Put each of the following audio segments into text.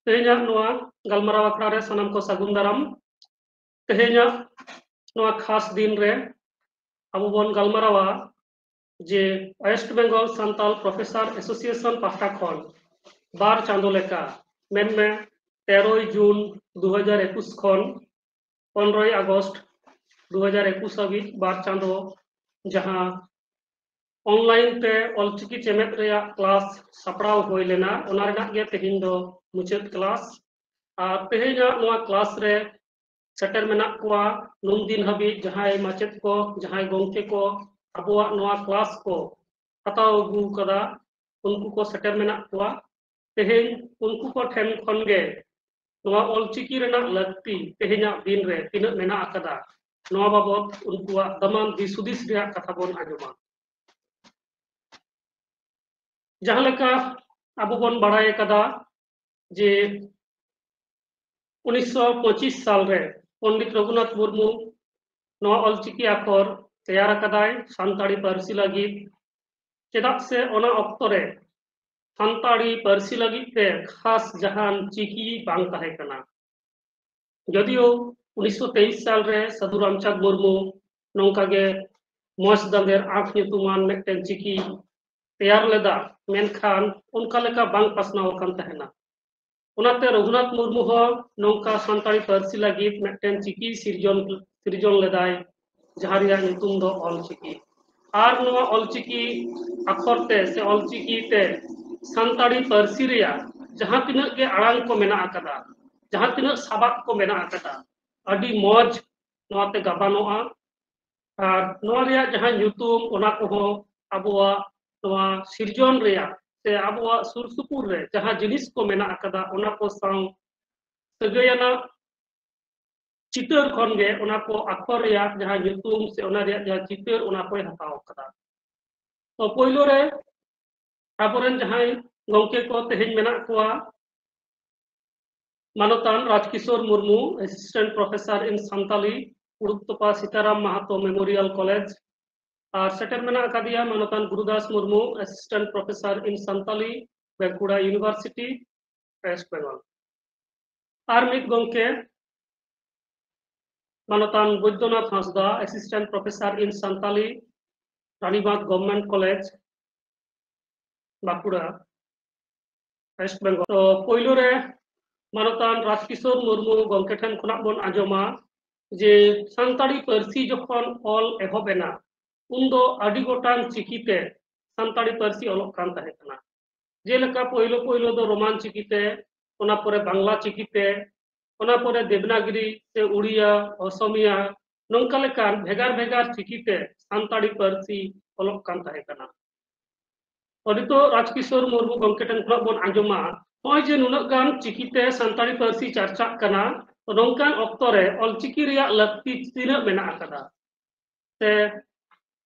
तेहेኛ नोआ गलमराव आखड़ा रे सनम को सगुन दाराम तेहेኛ नोआ खास दिन रे अबो बन गलमरावा जे waste Bengal Santal professor association पाहटा खन बार चांदो लेका मेन में 13 जून 2021 खन 15 अगस्त 2021 हाबिज बार चांदो जहां ऑनलाइन पे ऑलचिकी चेमेट रेया क्लास सपड़ाव होय लेना ओना रेना गे तेहिन दो मुचाद क्लास और तेहेኛ नोआ क्लास रे सेटर मेना कुआ नुन दिन हाबिज जहां माचेद को जहां गोंके को अबुआ नोआ क्लास को हताव अगू कदा उनको को सेटर मेना कुआ तेहेñ उनको को ठेन खन गे नोआ ऑलचिकी रेना लगती तेहेኛ दिन रे तिना मेना अकदा नोआ बाबत उनको दमान दिसुदिस रेया कथा बोन आजमा जहां लेका अबो बोन बड़ाय कदा जे 1925 साल रे पंडित रघुनाथ मुर्मू नोआ ऑलचिकी आखर तैयार कदाय सान्ताड़ी पारसी लगी चेदा से ओना ऑक्तो रे सान्ताड़ी पारसी लगी ते खास जहान चिकी बांग ताहे कना जदियो 1923 साल रे साधु रामचंद्र मुर्मू नौका गे मोस दांदेर आंख ᱧᱩᱛᱩᱢᱟᱱ मिटन चिकी तैयार लेदा मेनखान उनका लेका बांग पासनाव कान तहेना उनाते रघुनाथ मुर्मू हो नौका सान्ताड़ी पारसी लगी मिटन चिकी सिरजन लेदाय जहां रिया ᱧᱩᱛᱩᱢ दो ऑलचिकी आर नोआ ऑलचिकी अखर ते से ऑलचिकी ते सान्ताड़ी पारसी रिया जहां तिना के आड़ांग को मेना अकदा जहां तिना साबाक को मेना अकदा अडी मौज नोआते गाबानोआ और नोआ रिया जहां ᱧᱩᱛᱩᱢ ओना को हो अबुआ नोआ सिरजन रिया से अबुआ सुरसुपुर रे जहां जिनिस को मेना अकदा ओना को साउ सगयना चितर खन गे ओना को अखर रिया जहां ᱧᱩᱛᱩᱢ से ओना रिया जहां चितर ओना को हताव कदा तो पहिलो रे आबोरेन जहां गोंके को तेहेñ मेना कोआ मानतान Rajkishor Murmu assistant professor in Santali उड़ुकतोपा सीताराम महातो मेमोरियल कॉलेज और सेटर मेना अकादिया मानतान Gurudas Murmu assistant professor in Santali Bankura university West Bengal और मित गोंके मानतान Baidyanath Hansda assistant professor in Santali Ranibandh government college Bankura West Bengal तो पहिलो रे मानतान राजकिशोर मुर्मू गोंके ठेन खुना बन आजमा जे सान्ताड़ी पारसी जखन ऑल एहबेना उन्दो आदि गोटान चिकीते सान्ताड़ी पारसी ऑलोक कान ताहे कना जेलेका पहिलो पहिलो दो रोमान चिकीते ओना परे बांग्ला चिकीते ओना परे देवनागरी से उड़िया असमिया नोंका लेकान भेगार भेगार चिकीते सान्ताड़ी पारसी ऑलोक कान ताहे कना अदितो राजकिशोर मुर्मू गोंके ठेन खुना बन आजमा होय जे नुना गान चिकीते सान्ताड़ी पारसी चर्चा कना तो नोंकान ऑक्तो रे ऑलचिकी रिया लगती तिना मेना अकदा ते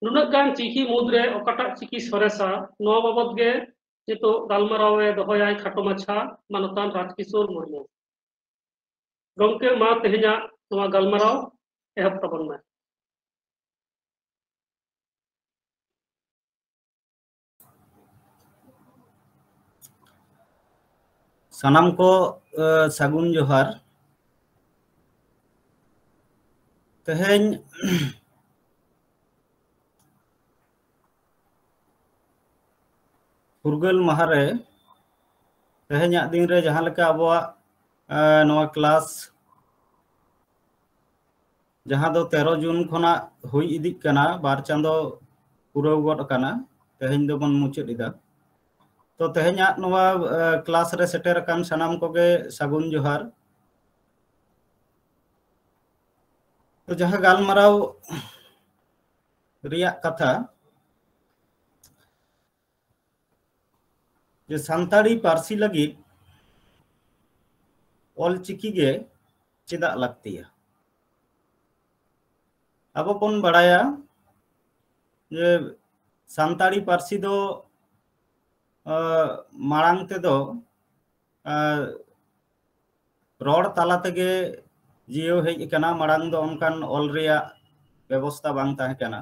नुना गान चिकी मुद्रे ओकाटा चिकी सरेसा नो बाबत गे जेतो गालमारावे दोहयाय खाटो माछा मानतान राजकिशोर मुर्मू गोंके मा तेहेñा नोआ गालमाराव एहब तबन में सनम को सगुन जोहार तेहेñ फुरगल महारे तेहेñ दिन रे जहां लेका अबवा नोआ क्लास जहां दो 13 जून खना हुई इदिक कना बार चांदो पुराव गड कना तेहेñ दो बन मुचाद इदा तो तेहेñ नोआ क्लास रे सेटर कान सनाम कोगे सगुन जोहार तो जहां गालमाराव रिया कथा जे सान्ताड़ी पारसी लगी ऑलचिकी गे चेदा लगतिया अब बन बड़ाया जे सान्ताड़ी पारसी दो मांग ते दो रोड ताला तेगे जियो हेज कना मांग दो उनकान ऑल रिया व्यवस्था बांग ताहे कना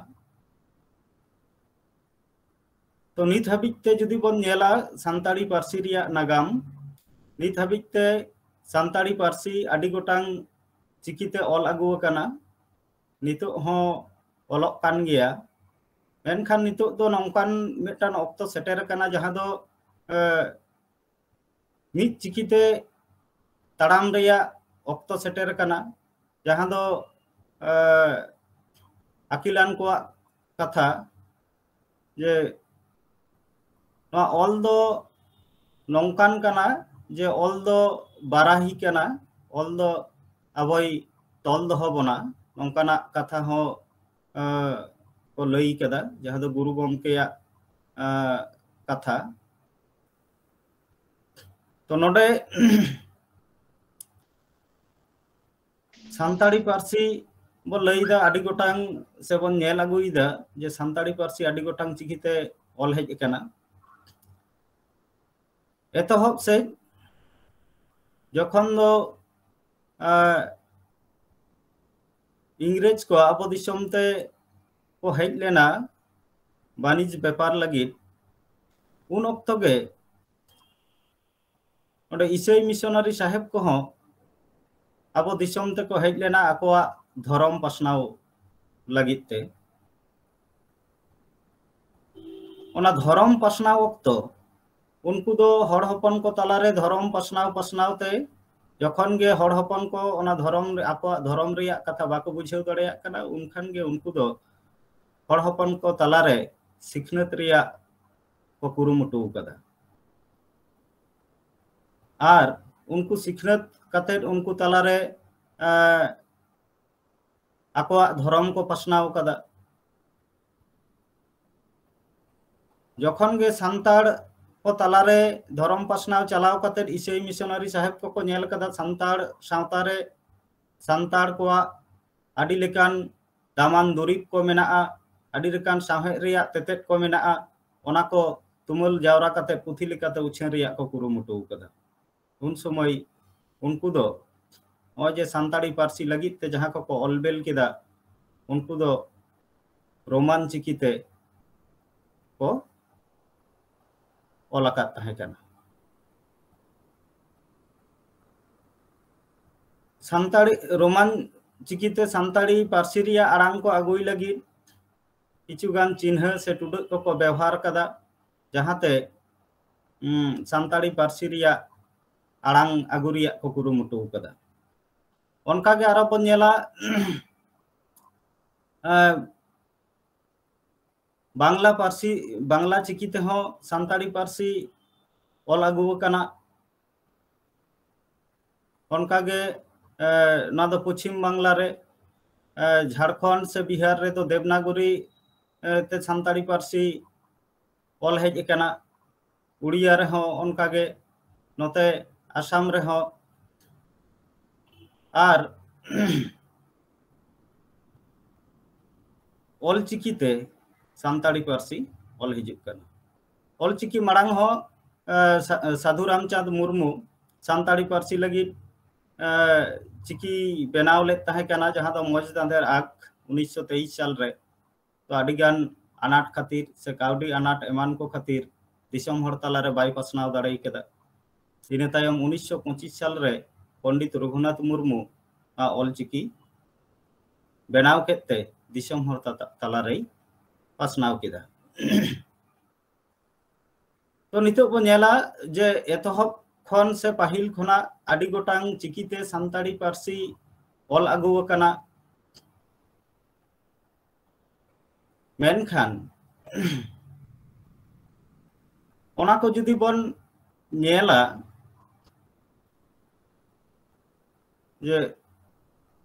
तो नित हाबिज ते जुदी बन नेला सान्ताड़ी पारसी रिया नागाम नित हाबिते सानताड़ी पार्सी आदि गोटांग चिकीते ऑल आगु कना नितो हो ऑलोक कान गया मेनखान नितो दो नौकान मिटान ऑक्तो सेटेर कना जहां दो मित चिकीते तड़ाम रेया ऑक्तो सेटेर कना जहां दो अकिलान को कथा जे ऑल दो नौकान कना जे ऑल दो बाराही कना ऑल दो अबोई तोल दो बना नौकाना कथा हो को लई कदा जहां दो गुरु गोमके कथा तो नोडे सानताड़ी पार्सी बो लईदा आदि गोटांग से बन नेल अगुईदा जे सानताड़ी पार्सी आदि गोटांग चिकीते ऑल हेज कना एतहब से जखन दो इंग्रेज को आबो दिसमते को हेज लेना वाणिज्य व्यापार लगी उन ऑक्तो गे ओंडे ईसाई मिशनरी साहेब को हो आबो दिसमते को हेज लेना आकोआ धर्म पासनाव लगिते ओना धर्म पासनाव ऑक्तो उनको दो हर हपन को तलारे धर्म पासनाव ते जखन गे हर हपन को ओना धर्म आको धर्म रिया कथा बाको बुझेव दड़ेया कना उनखान गे उनको दो हर हपन को तलारे सिखनत रिया को कुरुमुटु कदा आर उनको सिखनत कते उनको तलारे आको धर्म को पासनाव कदा जखन गे सांताड़ को तलारे धर्म पासनाव चलाव कते ईसाई मिशनरी साहेब को नेल कदा सांताड़ सावतारे सांताड़ को आदि लेकान दामान दुरीब को मेना आदि लेकान साहे रिया तेतेत को मेना ओना को तुमुल जावरा कते पुथी लेकाते उछेन रिया को कुरुमुटु कदा उन समय उनको दो जे सानताड़ी पार्सी लगित ते जहां को ऑलबेल केदा उनको दो रोमान चिकीते को ओलाकात तहे कना सानताड़ी रोमान चिकीते सानताड़ी पार्सी रिया आड़ांग को अगुई लगी किचुगान चिन्ह से टुडक को व्यवहार कदा जहाते सानताड़ी पार्सी रिया आड़ांग अगुरिया को कुरुमुटु कदा उनका के आरो बन नेला बांग्ला पार्सी बांग्ला चिकीते हो सानताड़ी पार्सी ऑल आगु कना उनका के ना दो पश्चिम बांग्ला रे झारखंड से बिहार रे तो देवनागरी ते सानताड़ी पार्सी ऑल हेज कना उड़िया रे हो उनका के नोते आसाम रे हो आर ऑल चिकीते सानताड़ी पार्सी ऑल हिजुक कना ऑल चिकी मांग हो साधु रामचंद मुर्मू सानताड़ी पार्सी लगी चिकी बनाव ले तहे कना जहां दो मौज दांदेर आग 1923 साल रे तो आडिगान अनाट खातिर से काउडी अनाट एमान को खातिर दिसम हर तला रे बाई पासनाव दाड़े केदा इने तायम 1925 साल रे पंडित रघुनाथ मुर्मू ऑल चिकी बनाव केते दिसम हर तला रे पासनाव केदा तो नितो बो नेला जे एतहब खन से पाहिल खना आदि गोटांग चिकीते सानताड़ी पार्सी ऑल आगु कना मेनखान ओना को जुदी बन नेला जे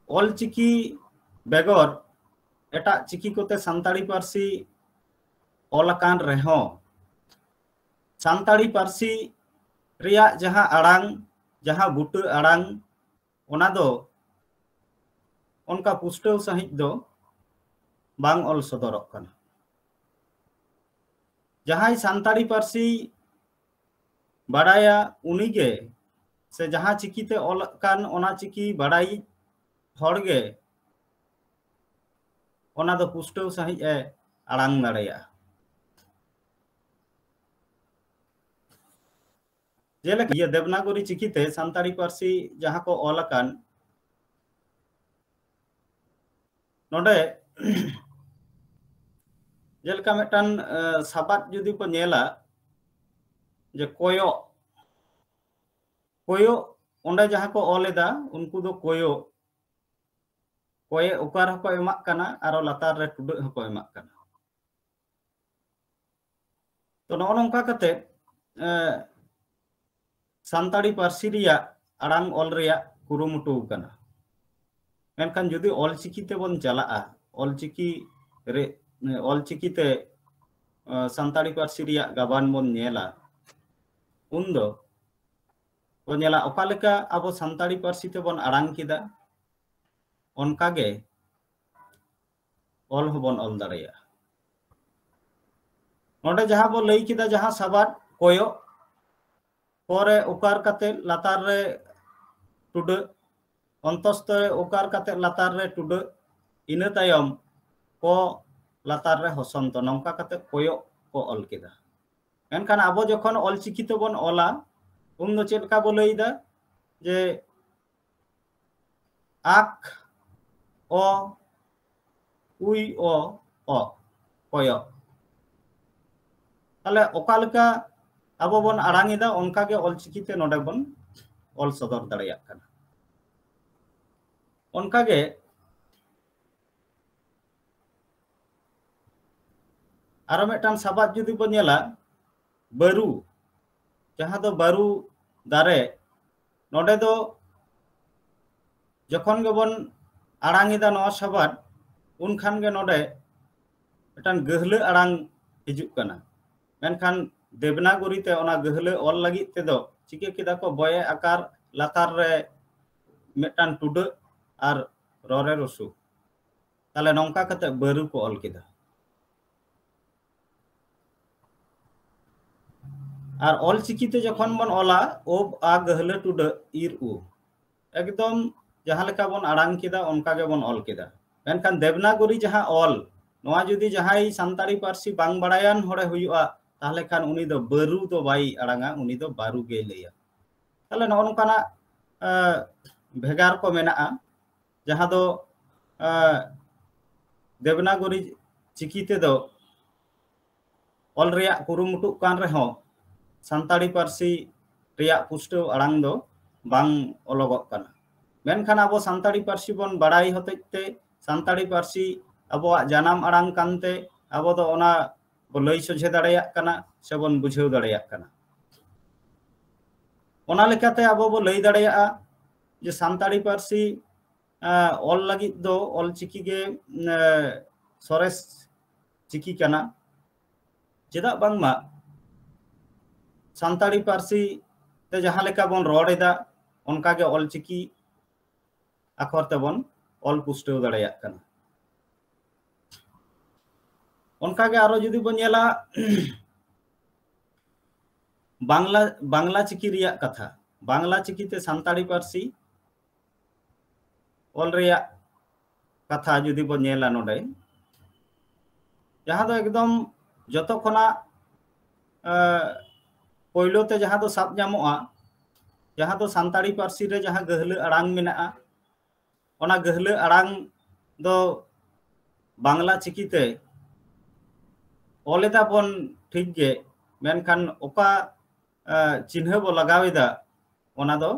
ऑल चिकी बेगर एटा चिकी कोते सानताड़ी पार्सी ऑल कान रेहो सानताड़ी पार्सी रिया जहां आड़ांग जहां बुट आड़ांग ओना दो उनका पुष्टव सहित दो बांग ऑल सदरक कना जहां सानताड़ी पार्सी बाड़ाया उनीगे से जहां चिकीते ऑल कान ओना चिकी बाड़ाई हड़गे ओना दो पुष्टव सहित ए आड़ांग दाड़ेया जेलेका ये देवनागरी चिकीते सानताड़ी पारसी जहां को ऑल अकान नोडे जेलेका मेटान साबात जुदी को नेला जे कोयो कोयो ओंडे जहां को ऑलेदा उनको दो कोयो कोये उकार हको एमाक काना आरो लातार रे टुडे हको एमाक काना तो नो नोंका कते सानताड़ी पारसी रिया आड़ांग ऑल रिया कुरुमुटु काना मेनखान जुदी ऑलचिकी ते बन चलाआ ऑलचिकी रे ऑलचिकी ते सानताड़ी पारसी रिया गाबान बन नेला उन्दो तो नेला ओकालेका आबो सानताड़ी पारसी ते बन आड़ांग किदा ओनकागे ऑल होबन ऑल दाड़ेया नोडे जहां बो लई किदा जहां साबात कोयो परे उकार काते लातार रे टुडे अंतस्थ उकार काते लातार रे टुडे इना तायम को लातार रे हसंत नौका काते कोयो को ऑल किदा एनखान आबो जखन ऑलचिकी ते बन ऑला उन दो चेदका बो लईदा जे आक ओ उई ओ ओ कोयो ताले ओकालका आबो बन आड़ांगिदा ओनकागे ऑलचिकी ते नोडे बन ऑल सदर दाड़ेया काना ओनकागे आरो मेटान साबात जुदी बन नेला बारू जहां दो बारू दारे नोडे दो जखन गे बन आड़ांगिदा नवा साबात उन खान गे नोडे मेटान गहले आड़ांग हिजुक काना मेनखान देवनागरी ते ओना गहले ऑल लगी ते दो चिके किदा को बये आकार लातार रे मेटान टुडे आर रोरे रसु ताले नौका कते बारू को ऑल किदा आर ऑल चिकीते जखन बन ऑला ओब आ गहले टुडे इर उ एकदम जहां लेका बन आड़ांग किदा ओनका गे बन ऑल किदा मेनखान देवनागरी जहां ऑल नोआ जुदी जहाई सानताड़ी पारसी बांग बाड़ायान होड़े हुयुआ ताहले खान उनी दो बारू तो बाई आड़ांगा उनी दो बारू गे लैया ताहले नो नोकाना भेगार को मेनाआ जहां दो देवनागरी चिकीते दो ऑल रिया कुरुमुटु कान रहो सानताड़ी पारसी रिया पुष्टो आड़ांग दो बांग ओलोगो काना मेनखान आबो सानताड़ी पारसी बन बाड़ाई होतेते सानताड़ी पारसी आबो जानाम आड़ांग कानते आबो दो ओना बो लई सोझे दाड़ेया काना से बन बुझाव दाड़ेया काना ओना लेकाते आबो बो लई दाड़ेया जे सानताड़ी पारसी ऑल लगी दो ऑल चिकी गे सरेस चिकी काना चेदा बांगमा सानताड़ी पारसी ते जहां लेका बन रोड़ एदा ओनका गे ऑल चिकी आखर ते बन ऑल पुष्टव दाड़ेया काना ओनका गे आरो जुदी बन नेला बांग्ला बांग्ला चिकी रिया कथा बांग्ला चिकी ते सानताड़ी पारसी ऑल रिया कथा जुदी बन नेला नोडे जहां दो एकदम जतो खना पहलो ते जहां दो साब जामोआ जहां दो सानताड़ी पारसी रे जहां गहले आड़ांग मेनाआ ओना गहले आड़ांग दो बांग्ला चिकी ते ऑलेदा बन ठीक गे मेनखान ओका चिन्ह बो लगावेदा ओना दो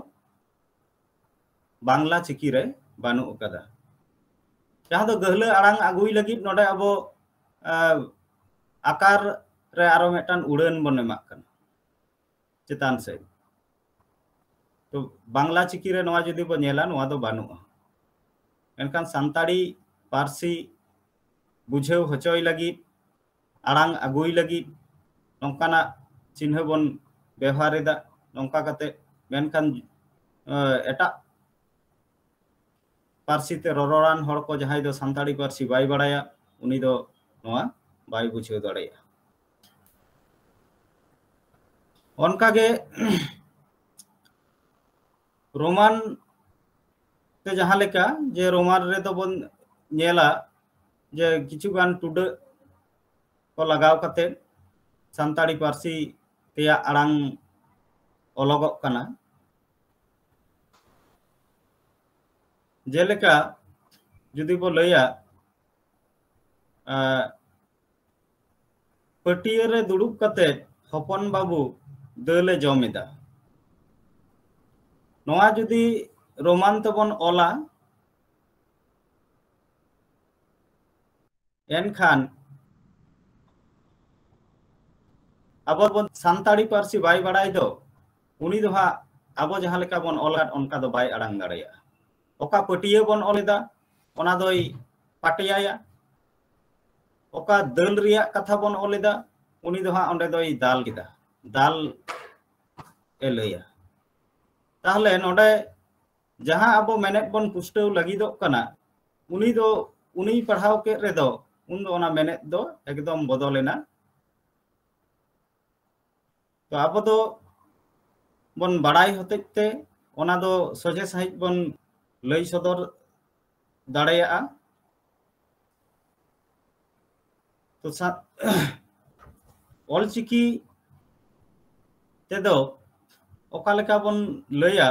बांग्ला चिकी रे बानु उकादा जहां दो गहले आड़ांग आगुई लगी नोडे अबो आकार रे आरो मेटान उड़ान बन एमाक काना चेतान से तो बांग्ला चिकी रे नोआ जुदी बो नेला नोआ दो बानुआ मेनखान सानताड़ी पारसी बुझाव होचोय लगी आड़ांग आगुई लगी नौकाना चिन्ह बन व्यवहारेदा नौका कते मेनखान एटा पारसी ते ररोरान हड़ को जहां दो सानताड़ी पारसी बाई बाड़ाया उनी दो नोआ बाई बुझाव दाड़ेया ओनका गे रोमान ते जहां लेका जे रोमान रे तो बन नेला जे किछु गान टुडे को लगाव कते सानताड़ी पारसी तेया आड़ांग ᱚᱞᱚᱜᱚᱜ ᱠᱟᱱᱟ ᱡᱮᱞᱮᱠᱟ जुदी बो लैया पटिया रे दुड़ुब कते हपन बाबू दाले जमेदा नोआ जुदी रोमान तबन ओला एनखान अब बन सान्ताड़ी पारसी बाई बड़ाई दो उनी दो हा अब जहां लेका बन ओलाट उनका दो बाई अड़ांग दाड़ेया ओका पटिया बन ओलेदा ओना दोई पाटियाया ओका दल रिया कथा बन ओलेदा उनी दो हा ओंडे दोई दाल किदा दाल ए लैया ताहले नोडे जहां अब मेनेट बन पुष्टव लगिदोग कना उनी दो उनी पढ़ाव के रेदो उन दो ओना मेनेट दो एकदम बदलेना तो अब दो बन बड़ाई होतेते ओना दो सोजे सहित बन लई सदर दाड़ेया तो ऑलचिकी तेदो ओका लेका बन लैया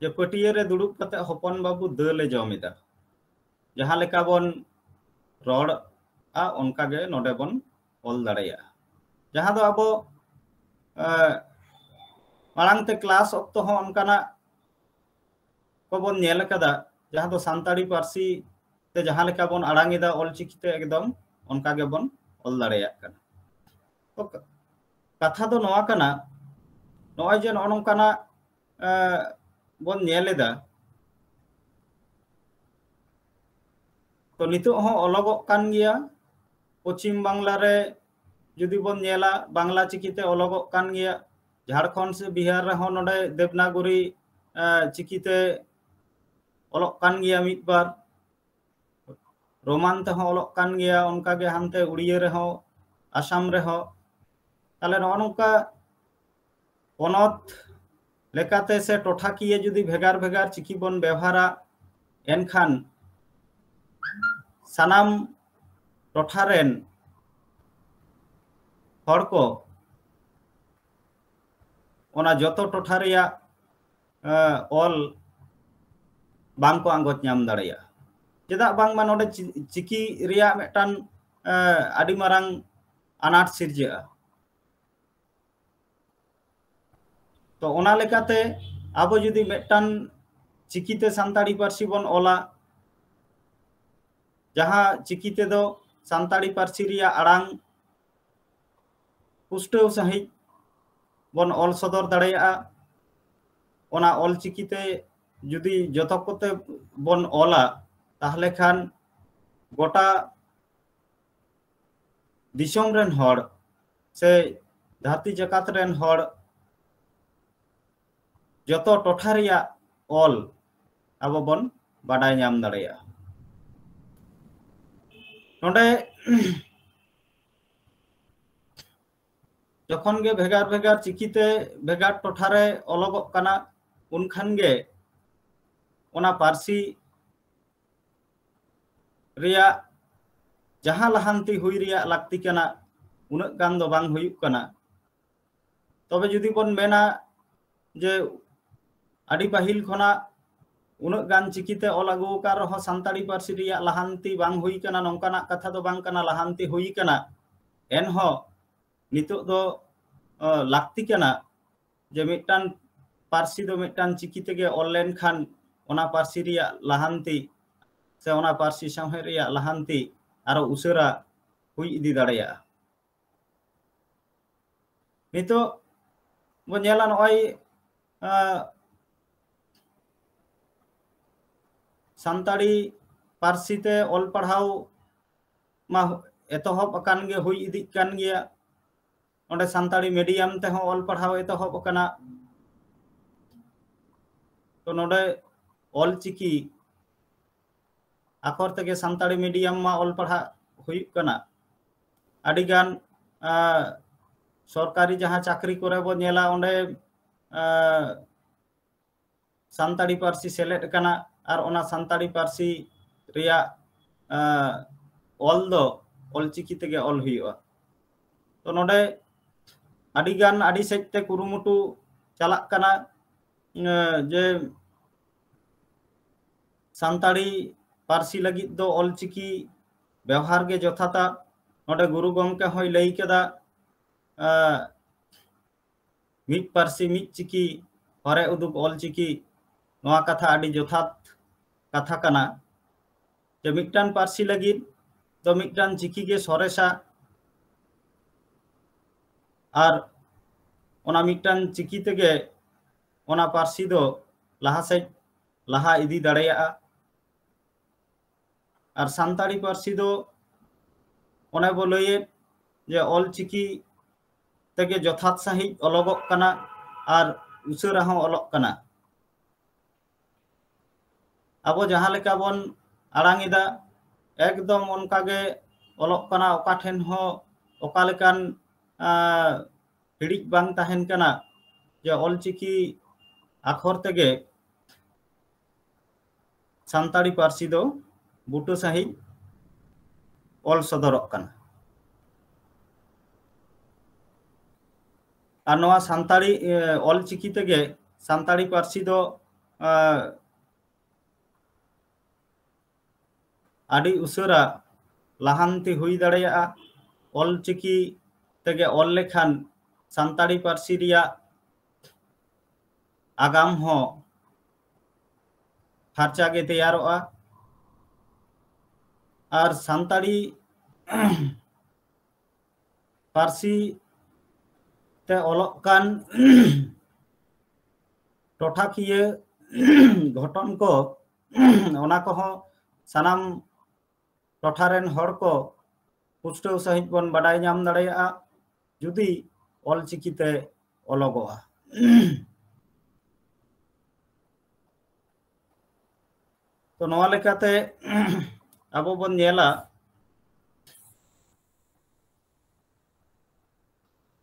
जे पटिया रे दुड़ुब कते हपन बाबू दाले जमेदा जहां लेका बन रड़ आ उनका गे नोडे बन ऑल दाड़ेया जहां दो अब मांग ते क्लास ऑक्तो हो उनकाना को बन नेल कदा जहां दो सान्ताड़ी पारसी ते जहां लेका बन अड़ांगेदा ऑलचिकी ते एकदम उनका गे बन ऑल दाड़ेया कना तो कथा दो नोआ कना नोय जे नोनकाना बन नेलेदा तो नितो हो ओलोगो कान गिया पश्चिम बांग्ला रे जुदी बन नेला बांग्ला चिकीते ओलोगो कान गिया झारखंड से बिहार रे हो नोडे देवनागरी चिकीते ओलोग कान गिया मिद बार रोमान ते हो ओलोग कान गिया उनका गे हानते उड़िया रे हो आसाम रे हो ताले नोनका पनत लेकाते से टोठाकिया जुदी भेगार भेगार चिकी बन व्यवहारा एनखान सानाम टोठारेन हर को ओना जतो टोठा रिया ऑल बांग को आंगोच नाम दाड़ेया चेदा बांग मा नोडे चिकी रिया मेटान आदि मारांग अनाट सिरजेआ तो ओना लेकाते अब जुदी मेटान चिकीते सान्ताड़ी पारसी बन ओला जहां चिकीते दो सान्ताड़ी पारसी रिया अड़ांग पुष्टव सहित बन ऑल सदर दाड़ेया ओना ऑल चिकीते जुदी जतो कोते बन ओला ताहले खान गोटा दिसोम रेन हर से धरती जकात रेन हर जतो टोठा रिया ऑल अब बन बाडाय नाम दाड़ेया नोडे जखन गे भेगार भेगार चिकीते भेगार टोठारे ओलोगो काना उनखान गे ओना पारसी रिया जहां लहांती हुई रिया लाक्ति कना उनक गान दो बांग हुयुक कना तबे जुदी बन मेना जे आदि पाहिल खना उनक गान चिकीते ओल आगु का रहो सान्ताड़ी पारसी रिया लहांती बांग हुई कना नोंकाना कथा दो बांग कना लहांती हुई कना एनहो नितो दो लाक्ति कना जे मिटान पारसी दो मिटान चिकीते गे ऑनलाइन खान ओना पारसी रिया लहांती से ओना पारसी सामहे रिया लहांती आरो उसरा हुई इदी दाड़ेया नितो बो नेला नय सान्ताड़ी पारसी ते ऑल पढ़ाव मा एतहब अकान गे हुई इदी कान गिया ओंडे सान्ताड़ी मीडियम ते हो ऑल पढ़ाव एतहब अकाना तो नोडे ऑल चिकी आखर तेगे सान्ताड़ी मीडियम मा ऑल पढ़ा हुई कना आदि गान सरकारी जहां चाकरी करे बो नेला ओंडे सान्ताड़ी पारसी सेलेद कना और ओना सान्ताड़ी पारसी रिया ऑल दो ऑल चिकी तेगे ऑल हुआ तो नोडे आदि गान आदि सेजते कुरुमुटु चालाक कना जे सानताड़ी पारसी लगी दो ऑलचिकी व्यवहार के जथाता नोडे गुरु गमके होय लई केदा मिद पारसी मिद चिकी हरे उदुक ऑलचिकी नोआ कथा आदि जथात कथा कना जे मिदटान पारसी लगी तो मिदटान चिकी के सरेसा और ओना मिदटान चिकी तेगे ओना पारसी दो लहा से लहा इदी दाड़ेया और सानताड़ी पारसी दो ओने बो लये जे ऑलचिकी तेगे जथात सही अलगोक कना और उसारा हों अलग कना अब जहाँ लेका बन आड़ांगिदा एकदम उनकागे अलग कना ओका ठेन हो ओका लेकान हिड़िज बांग ताहेन कना जे ऑलचिकी आखर तेगे सानताड़ी पारसी दो बुटो सही ऑल सदरक कना और नवा सानताड़ी ऑलचिकी तेगे सानताड़ी पारसी दो आदि उसारा लाहांती हुई दाड़ेया ऑलचिकी तेगे ऑल लेखान सानताड़ी पारसी रिया आगाम हो फारचा गे तैयारोआ और सानताड़ी पारसी ते अलग कान टोठाकिये घटन को ओना को हो सनाम टोठारेन हर को पुष्टव सहित बन बाडाय नाम दाड़ेया जुदी ऑलचिकी ते अलगोआ तो नवा लेकाते आबो बन नेला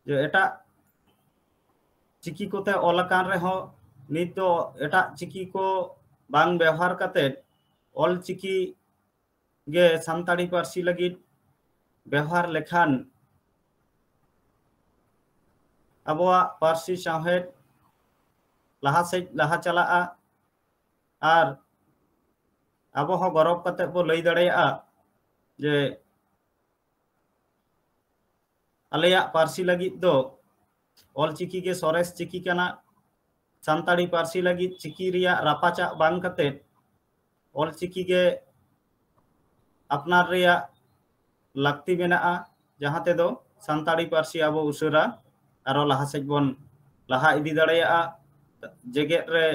जो एटा चिकी कोते ऑलकान रहो नित दो एटा चिकी को बांग व्यवहार करते ऑलचिकी गे सानताड़ी पारसी लगी व्यवहार लेखान अबोआ पारसी साहेद लहा से लहा चला और अब हो गौरव करते बो लई दाड़ेया जे आलेया पारसी लगी दो ऑलचिकी के सरेस चिकी कना सानताड़ी पारसी लगी चिकी रिया रापाचा बांग करते ऑलचिकी के अपनार रिया लगती मेना जहाँ ते दो सानताड़ी पारसी अब उसारा आरो लहा सेज बन लहा इदी दाड़ेया जेगेट रे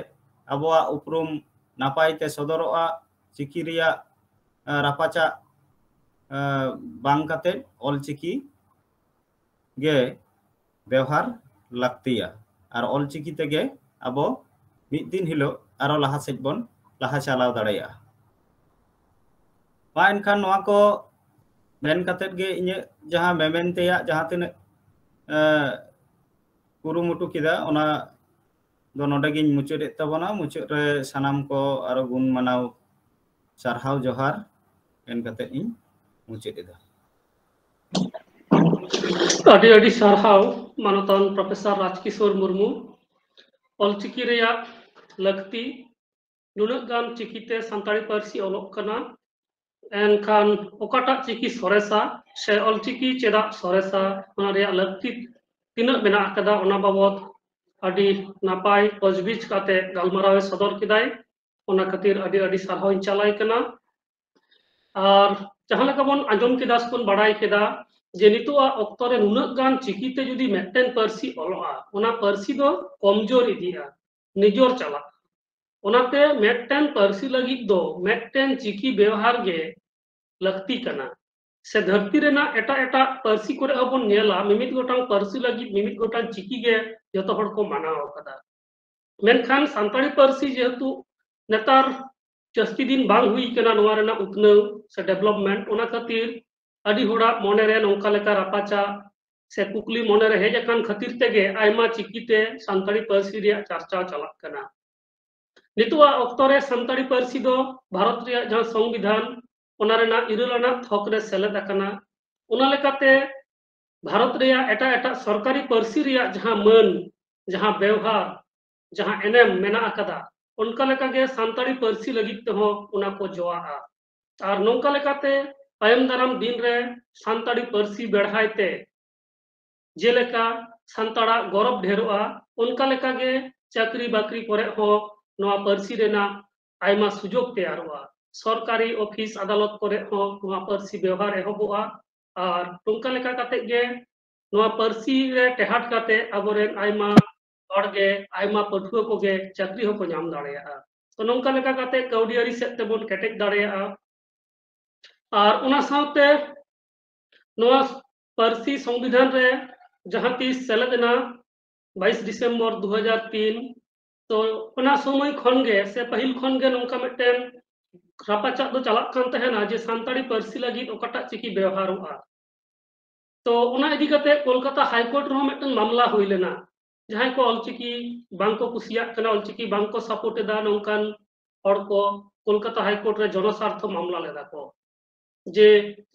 अबोआ उपरुम नापाय ते सदरोआ चिकी रिया रापाचा बांग करते ऑलचिकी गे व्यवहार लगतिया और ऑलचिकी तेगे अब मिद दिन हिलो आरो लहा सेज बन लहा चलाव दाड़ेया मा एनखान नोआ को मेन कतेत गे इnye जहाँ मेमेन तेया जहाँ तिने कुरुमुटु किदा ओना दो नोडे गिन मुचाद ताबोना मुचाद रे सानाम को आरो गुण मानाव सारहाव जोहार एन कतेत इन मुचाद एदा अडी अडी सारहाव मानतान प्रोफेसर राजकिशोर मुर्मू ऑलचिकी रेया लगती नुनक गान चिकीते सानताड़ी पारसी अलग कना एनखान ओकाटा चिकी सरेसा से ऑलचिकी चेदा सरेसा ओना रेया लगती तिना मेना कदा ओना बाबत अडी नापाय पजबिज काते गालमारावे सदर किदाय ओना खातिर अडी अडी सारहाव चलाय कना और जहाँ लेका बन आंजम केदा बन बाडाय केदा जे नितोआ ऑक्तो रे नुनक गान चिकीते जुदी मेटेन पारसी अलोआ ओना पारसी दो कमजोर इदिया निजोर चला ओनाते मेटेन पारसी लगी दो मेटेन चिकी व्यवहार गे लगती कना से धरती रेना एटा एटा पारसी करे हबन नेला मिमित गोटांग पारसी लगी मिमित गोटांग चिकी गे जतो हड़ को मानाव कदा मेनखान सानताड़ी पारसी जेहेतु नेतार जस्ती दिन बांग हुई कना नोआ रेना उतनाव से डेवलपमेंट ओना खातिर अडी होड़ा मोने रे नोंका लेका रापाचा से कुकली मोने रे हेज अकान खातिर तेगे आयमा चिकीते सानताड़ी पारसी रिया चर्चा चलाक कना नितुआ ऑक्तो रे सानताड़ी पारसी दो भारत रिया जहां संविधान ओना रेना इरलाना थक रे सेलेद अकाना ओना लेकाते भारत रिया एटा एटा सरकारी पारसी रिया जहां मान जहां व्यवहार जहां एनेम मेना अकदा उनका लेका गे सानताड़ी पार्सी लगित ते हो उना को जोआ और नौका लेकाते तायम दाराम दिन रे सानताड़ी पार्सी बेढ़ाइते जेलेका सानताड़ा गौरव ढेरोआ उनका लेका गे चाकरी बाकरी करे हो नवा पार्सी रेना आयमा सुजोग तैयारोआ सरकारी ऑफिस अदालत करे हो नवा पार्सी व्यवहार एहबोआ और नौका लेका काते गे नवा पार्सी रे टेहाट काते अबोरेन आयमा हड़गे आयमा पठुआ को गे चाकरी हो को नाम दाड़ेया तो नौका लेका काते कौडियारी सेट तेबोन केटेक दाड़ेया और उना साउते नवा पार्सी संविधान रे जहां तीस सेलेदना 22 दिसंबर 2003 तो उना समय खनगे से पहिल खनगे नौका मिटन रापाचा दो चलाक कान तहेना जे सानताड़ी पार्सी लगी ओकाटा चिकी व्यवहारोआ तो उना इदी कते कोलकाता हाईकोर्ट रो मिटन मामला हुई लेना जहां को ऑलचिकी बांको कुसिया कना ऑलचिकी बांको सपोर्ट एदा नौकान हड़ को कोलकाता हाईकोर्ट रे जनस्वार्थ मामला लेदा को जे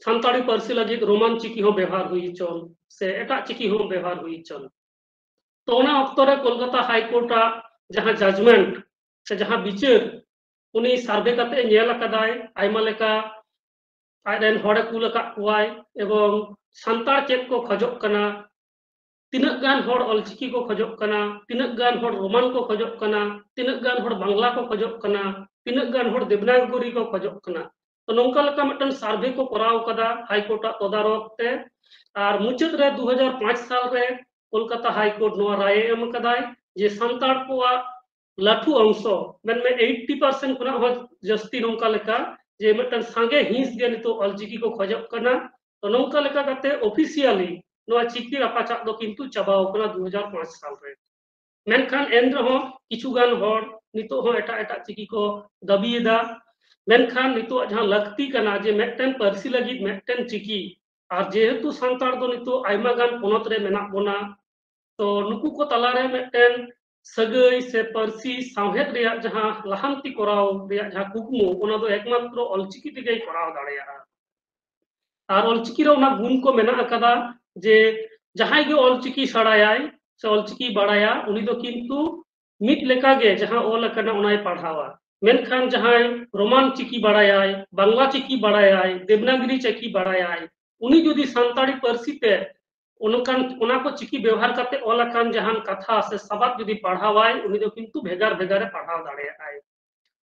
सानताड़ी पार्सी लगी रोमान चिकी हो व्यवहार हुई चन से एटा चिकी हो व्यवहार हुई चन तो उना वक्त रे कोलकाता हाईकोर्ट जहां जजमेंट से जहां विचार उनी सर्वे करते नेल अकदाय आयमा लेका आयरन हड़े कुल अकाय एवं सानताड़ चेक को खजोग कना तिनक गान हड़ ऑलचिकी को खजोग कना तिनक गान हड़ रोमान को खजोग कना तिनक गान हड़ बांग्ला को खजोग कना तिनक गान हड़ देवनागरी को खजोग कना तो नौका लेका मिटन सर्वे को कराव कदा हाईकोर्ट तदारक ते और मुचाद रे 2005 साल रे कोलकाता हाईकोर्ट नवा राय एम कदाय जे सानताड़ को लाठू अंश मेन में 80% खुना हो जस्ती नौका लेका जे मिटन सांगे हिंस गे नितो ऑलचिकी को खजोग कना तो नौका लेका कते ऑफिशियली नवा चिकी रापाचा दो किंतु चबाव कना 2005 साल रे मेनखान एन रहो किछु गान हड़ नितो हो एटा एटा चिकी को दबीदा मेनखान नितो जहां लगती कना जे मेटन पार्सी लगी मेटन चिकी और जेहेतु सानताड़ दो नितो आयमा गान पोनत रे मेना बोना तो नुकु को तला रे मेटन सगई से पार्सी सावहेद रे जहां लहांती कराव रे जहां कुकमु ओना दो एकमात्र ऑलचिकी दिगे कराव दाड़ेया और ऑलचिकी रो ना गुण को मेना अकदा जे जहां गे ऑलचिकी सड़ायाय से ऑलचिकी बाड़ाया उनी दो किंतु मिट लेका गे जहां ओल कना उनाय पढ़ावा मेनखान जहां रोमान चिकी बाड़ायाय बांग्ला चिकी बाड़ायाय देवनागरी चिकी बाड़ायाय उनी जुदी सानताड़ी पार्सी ते उनकान उना को चिकी व्यवहार करते ओलकान जहां कथा से सबात जुदी पढ़ावाय उनी दो किंतु भेगार भेगारे पढ़ाव दाड़ेयाय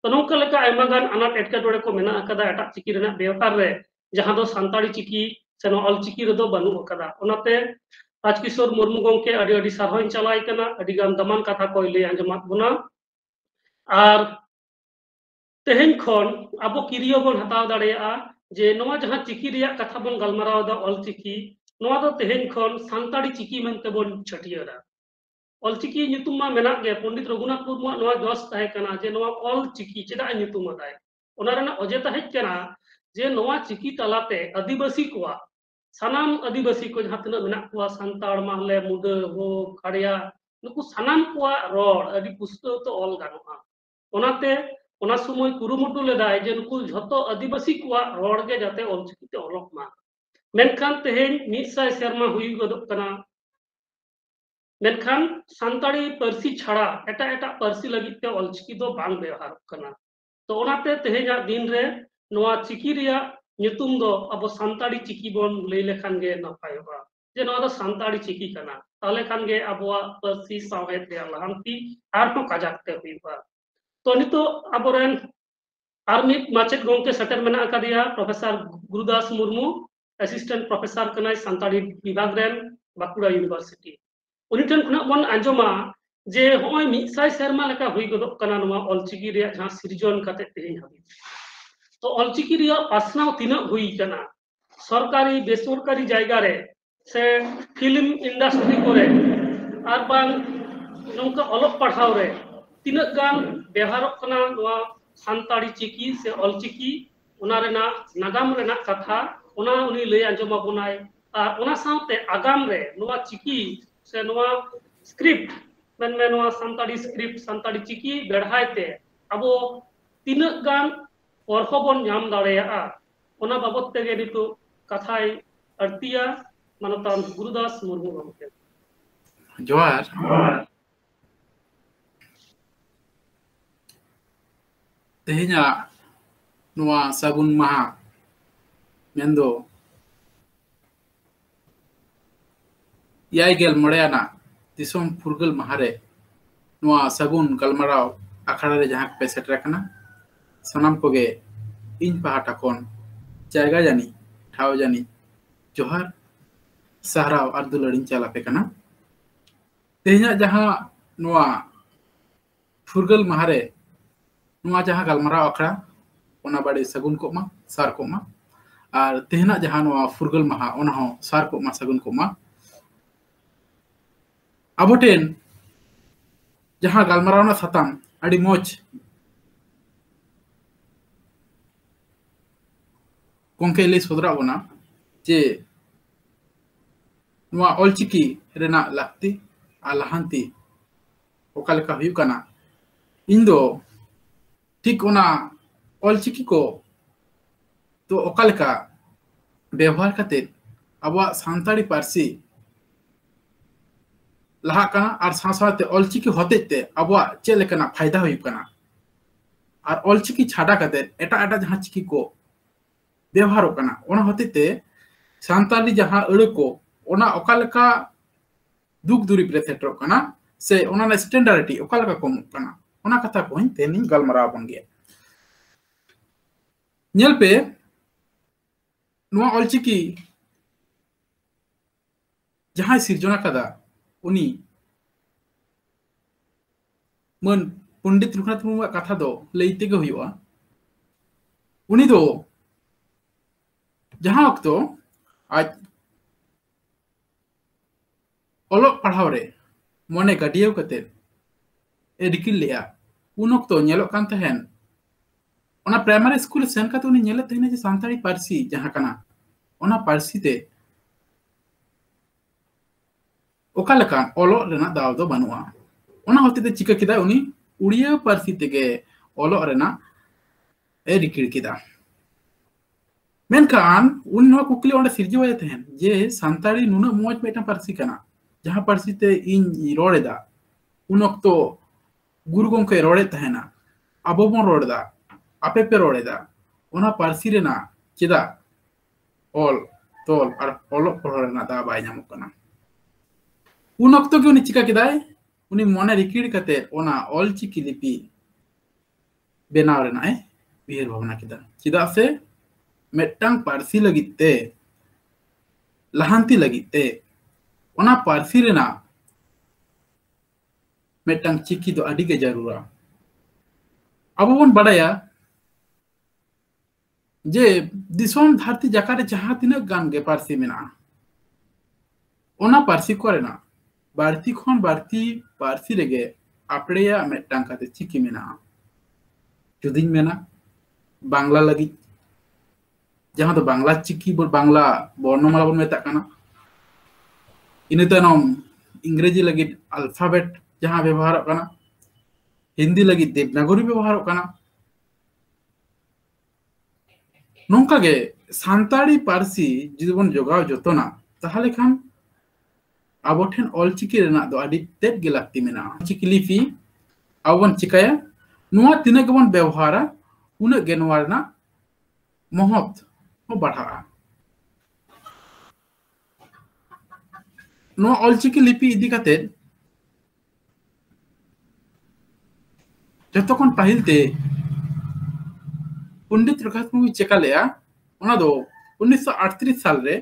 तो नौका लेका आयमा गान अनाट एटकेटोड़े को मेना अकदा एटा चिकी रेना व्यवहार रे जहां दो सानताड़ी चिकी से नो ऑलचिकी रे दो बनु अकदा ओनाते राजकिशोर मुर्मू गंके अडी अडी सारहोइन चलाय कना अडी गान दमान कथा को लay आंजमात बुना और तेहेन खन अब किरियो बन हताव दाड़ेया जे नवा जहां चिकी रिया कथा बन गलमाराव दा ऑलचिकी नवा दो तेहेन खन सानताड़ी चिकी मेनते बन छटियरा ऑलचिकी नितुम मा मेना गे पंडित रघुनाथ मुर्मू नवा जोस ताहे कना जे नवा ऑलचिकी चेदा नितुम अदाय ओना रेना अजे ताहे कना जे नवा चिकी तलाते आदिवासी कोआ सानाम आदिवासी को जहां तना मेना कोआ सानताड़ माहले मुडा हो खड़िया नुकु सानाम कोआ रोड अदि पुस्तक तो ऑल गानोआ ओनाते ओना समय कुरुमुटु लेदाय जे नुकु झतो आदिवासी कोआ रोड गे जाते ऑलचिकी ते ऑलोक मा मेनखान तेहेन 100 शर्मा हुई गदक कना मेनखान सानताड़ी पार्सी छाड़ा एटा एटा पार्सी लगित ते ऑलचिकी दो बांग व्यवहार कना तो ओनाते तेहेना दिन रे नवा चिकी रिया नितुम दो अब सानताड़ी चिकी बन लay लेखान गे नपायोगा जे नवा दो सानताड़ी चिकी कना ताले खान गे अबवा पार्सी सावहेद रे लहांती आरहो काजाकते हुईबा तो नितो अबोरेन आर्मिक माचेत गंके सेटर मेना अकादिया professor Gurudas Murmu assistant professor कनाय सानताड़ी विभाग रेन बाकुड़ा यूनिवर्सिटी उनी ठन खुना बन आंजमा जे होय 100 शर्मा लेका हुई गदक कना नवा ऑलचिकी रे जहां सृजन काते तेहेन हाबी तो ऑलचिकी रिया पासनाव तिना हुई कना सरकारी बेसरकारी जायगा रे से फिल्म इंडस्ट्री करे आर बांग नौका अलग पढ़ाव रे तिना गान व्यवहार कना नवा सानताड़ी चिकी से ऑलचिकी उना रेना नागाम रेना कथा उना उनी लay आंजमा बनाय आर उना साउते आगाम रे नवा चिकी से नवा स्क्रिप्ट मेन में नवा सानताड़ी स्क्रिप्ट सानताड़ी चिकी बेढ़ाइते अबो तिना गान औरखबन नाम दाड़ेया ओना बाबत तेगे नितो कथाय अरतिया मानतान गुरुदास मुर्मू गंके जोहार Tehnya nuwa sagun maha mendo Yaigel Moreana Disom Purgal Mahare nuwa sagun galmarao akhara re jahan pe setra kana sanam koge इन पहाटा कौन जायगा जानी ठाव जानी जोहार सहराव और दुलड़िन चला पे कना तेहना जहां नुआ फुरगल महारे नुआ जहां गलमरा अखड़ा ओना बाड़े सगुन को मा सार को मा और तेहना जहां नुआ फुरगल महा ओना हो सार को मा सगुन को मा अबोटेन जहां गलमरा ना सताम अड़ी मोच Kongke le sodra bona je nuwa olchiki rena lakti alahanti okaleka huyuk kana indo tik ona olchiki ko to okaleka ব্যবহার kate abwa santari parsi laha kana ar sasawate olchiki hotete abwa chelekana फायदा huyuk kana ar olchiki chhada kate eta eta jahan chiki ko व्यवहार होते सानताली जहां अड़ को ओकालका दुख दुरीप रे सेटरों से स्टैंडर्डिटी ओकालका कम कथा को तेनी गलमराव बन गया नेल पे ऑलचिकी जहां सिरजना कदा उनी मन पंडित रघुनाथ मुर्मू कथा दो लैते गे हुआ उनी दो जहां वक्त आज ओलो पढ़ाव रे मने गाडियो कते ए रिकिल लिया उन वक्त नेलो कान तहन ओना प्राइमरी स्कूल सेन कते उनी नेले तहन जे सांताली पारसी जहां कना ओना पारसी ते ओका लकान ओलो रेना दाव दो बनुआ ओना होते ते चिका किदा उनी उड़िया पारसी तेगे ओलो रेना ए रिकिल किदा मेनखान उन नवा कुकली ओंडे सिरजवाय तहन जे सांताली नुना मोज मेटा पारसी कना जहां पारसी ते इन रोड़ेदा उन वक्त गुरु गंके रोड़े तहना अबो बन रोड़दा आपे पे रोड़ेदा ओना पारसी रेना चेदा ऑल तोल और ओलो पढ़ोरेना दा बाय नामो कना उन वक्त के उनी चिका किदाय उनी मने रिकिड कते ओना ऑलचिकी लिपि बेनाव रेना बिहेर भावना किदा चिदा से मेटंग पारसी लगिते लहांती लगिते ओना पारसी रेना मेटंग चिकी दो अडी के जरूरा अब बन बड़ाया जे दिसोम धरती जकारे जहां तिना गान गे पारसी मेना ओना पारसी को रेना बारती खन बारती पारसी रेगे आपड़ेया मेटंग काते चिकी मेना जुदिन मेना बांग्ला लगी जहां तो बांग्ला चिकी बांग्ला वर्णमाला बन मेता कना इने तनम इंग्रेजी लगी अल्फाबेट जहां व्यवहार कना हिंदी लगी देवनागरी व्यवहार कना नोंका गे सांताली पारसी जुदी बन जोगाव जतोना ताहले खान आबोठेन ऑलचिकी रेना दो अडी तेट गे लागती मेना चिकी लिपि आबन चिकाया नुआ तिना गबन व्यवहारा उना गे नुआ रेना महत बढ़ा ऑलचिकी लिपि इदी काते जतोखन पाहिलते पंडित रघुनाथ मुर्मू चेका लेया ओना दो 1938 साल रे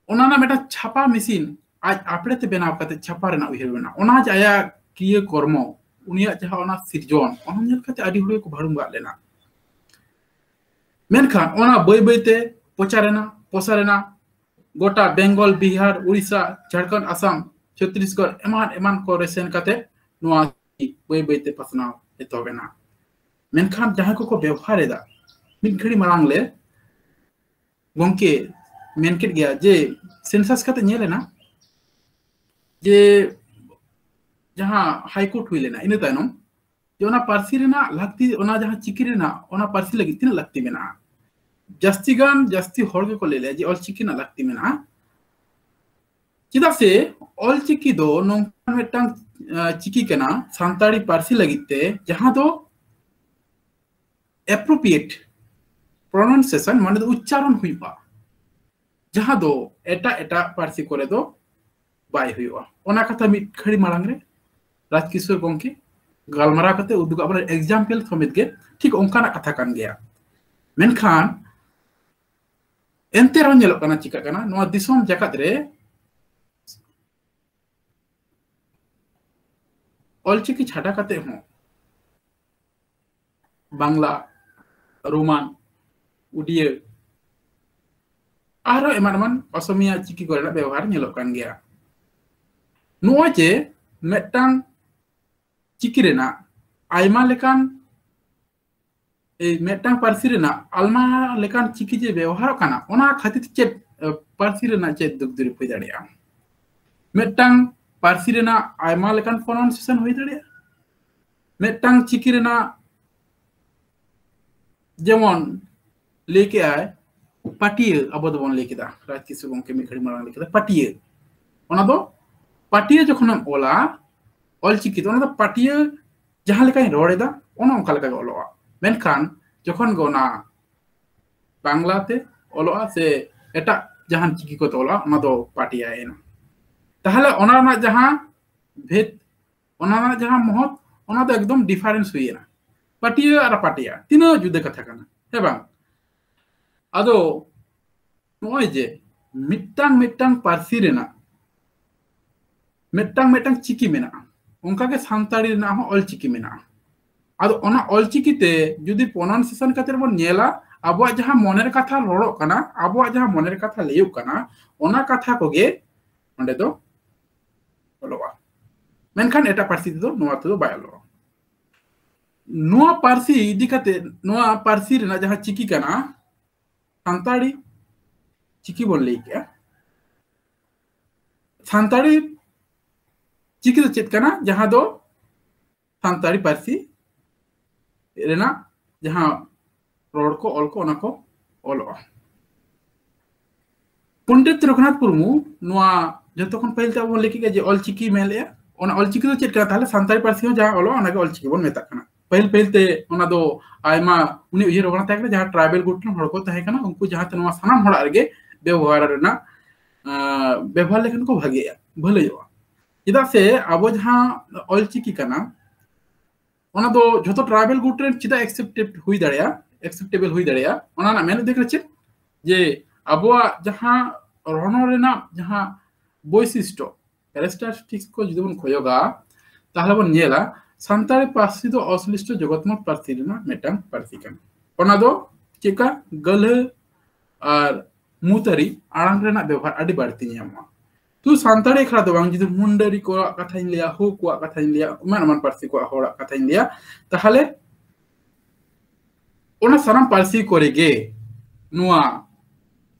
ओना ना मेटा छापा मशीन आज आपड़े ते बनाव काते छापा रेना उहिर बना ओना आज आया क्रिया कर्म उनिया जहां ओना सिरजन ओना नेल काते आडी हुड़े को भाड़ुंगा लेना मेनखान ओना बई बईते पोचारेना गोटा बेंगल बिहार उड़ीसा झारखंड असम छत्तीसगढ़ एमान एमान को रेसेन काते नुआ बई बईते पसनाव एतोबेना मेनखान जहां को व्यवहार एदा मिद घड़ी मांग ले गंके मेनकेट गया जे सेंसस काते नेलेना जे जहां हाई कोर्ट हुई लेना इन तायनम जे ओना पारसी रेना लागती ओना जहां चिकी रेना ओना पारसी लगी तिना लागती मेना जास्ती गान जास्ती हर के को ले जे ऑलचिकी ना लागती मेना चिदा से ऑलचिकी दो नोंका मेटांग चिकी कना सांताली पारसी लगिते जहां दो appropriate pronunciation माने दो उच्चारण हुआ जहाँ दो एटा पार्सी करे दो बाय हुआ ओना कथा मिट खड़ी मांग रे राजकिशोर गोंके गालमारा कते उदुग अपन एग्जाम्पल समेत के ठीक ओंकाना कथा कान गया मेनखान एंते रन जेलो काना चिका काना नोआ दिसोम जगत रे ऑलचिकी छाटा कते हो बांग्ला रोमान उड़िया आरो एमान असमिया चिकी कोरेना व्यवहार नेलो कान गया नोआ जे मेटांग चिकी रेना आयमा लेकान मेटांग पार्सी रेना आलमा लेकान चिकी जे व्यवहार काना ओना खातिर चे पार्सी रेना चे दुख दुरी हुई दाड़िया मेटांग पार्सी रेना आयमा लेकान प्रोनाउंसिएशन हुई दाड़िया मेटांग चिकी रेना जेमन लेके आए पाटिये अब दोबन लेकेदा राजकिशोर गोंके मिखड़ी मारांग लेकेदा पाटिये ओना दो पाटिये जखन ओला ऑलचिकी तो पाटिये जहाँ लेका रोड़ेदा ओना ओंका लेका ओलोआ मेनखान जखन गोना बांग्लाते ओलोआ से एटा जहाँ चिकी को तोला ओना दो पाटिया एना ताहले ओना ना जहाँ भेद ओना ना जहाँ महत ओना दो एकदम डिफरेंस हुईना पाटिये और पाटिया तीनों जुदे कथा काना हे बांग आदो नोय जे मिट्टांग पार्सी रेना मिट्टांग चिकी मेना उनका के सांताड़ी रेना हो ऑलचिकी मेना आदो ओना ऑलचिकी ते जुदी प्रोनाउंसिएशन खातिर बन नेला आबो जहां मनेर कथा रोड़ो काना आबो जहां मनेर कथा लेयु काना ओना कथा कोगे ओंडे दो बोलवा मेनखान एटा पार्सी दो नोआ तो बायलो नोआ पार्सी इदी कते नोआ पार्सी रेना जहां चिकी काना सांताड़ी चिकी बोल ले क्या सांताड़ी चिकी तो चेत काना जहां दो सांताड़ी पार्सी रेना जहां रोड को ऑल को ओना को ऑलो पंडित रघुनाथ मुर्मू नोआ जतखन पहले तब लेके जे ऑलचिकी मेले ओना ऑलचिकी तो चेत काना ताले सांताड़ी पार्सी हो जहां ऑलो ओना के ऑलचिकी बोल मेता काना पहले ते ओना दो आयमा उनी उयर होना ताकले जहां ट्राइबल गुट हड़ को ताहे काना उनको जहां ते नोआ सनाम हड़ आरगे व्यवहार रेना व्यवहार लेखन को भागेया भलेयोआ चेदा से अब जहां ऑलचिकी काना ओना दो जतो ट्राइबल गुट रे चेदा एक्सेप्टेबल हुई दाड़िया ओना ना मेन देखले चे जे अबवा जहां रोनो रेना जहां वैशिष्ट्य कैरेक्टरिस्टिक्स को जुदी बन खोयोगा ताहले बन नेला सांताड़ी पार्सी दो असलिष्ट जगतमत पार्सी रेना मेटांग पार्सी कान ओना दो चेका गल और मुतरी आड़ांग रेना व्यवहार आदि बाड़ती ᱧᱟᱢᱚᱜᱼᱟ तू सांताड़ी खरा दो बांग जुदी मुंडरी को कथाइन लिया हो को कथाइन लिया मान पार्सी को होड़ा कथाइन लिया ताहले ओना साराम पार्सी कोरेगे नुआ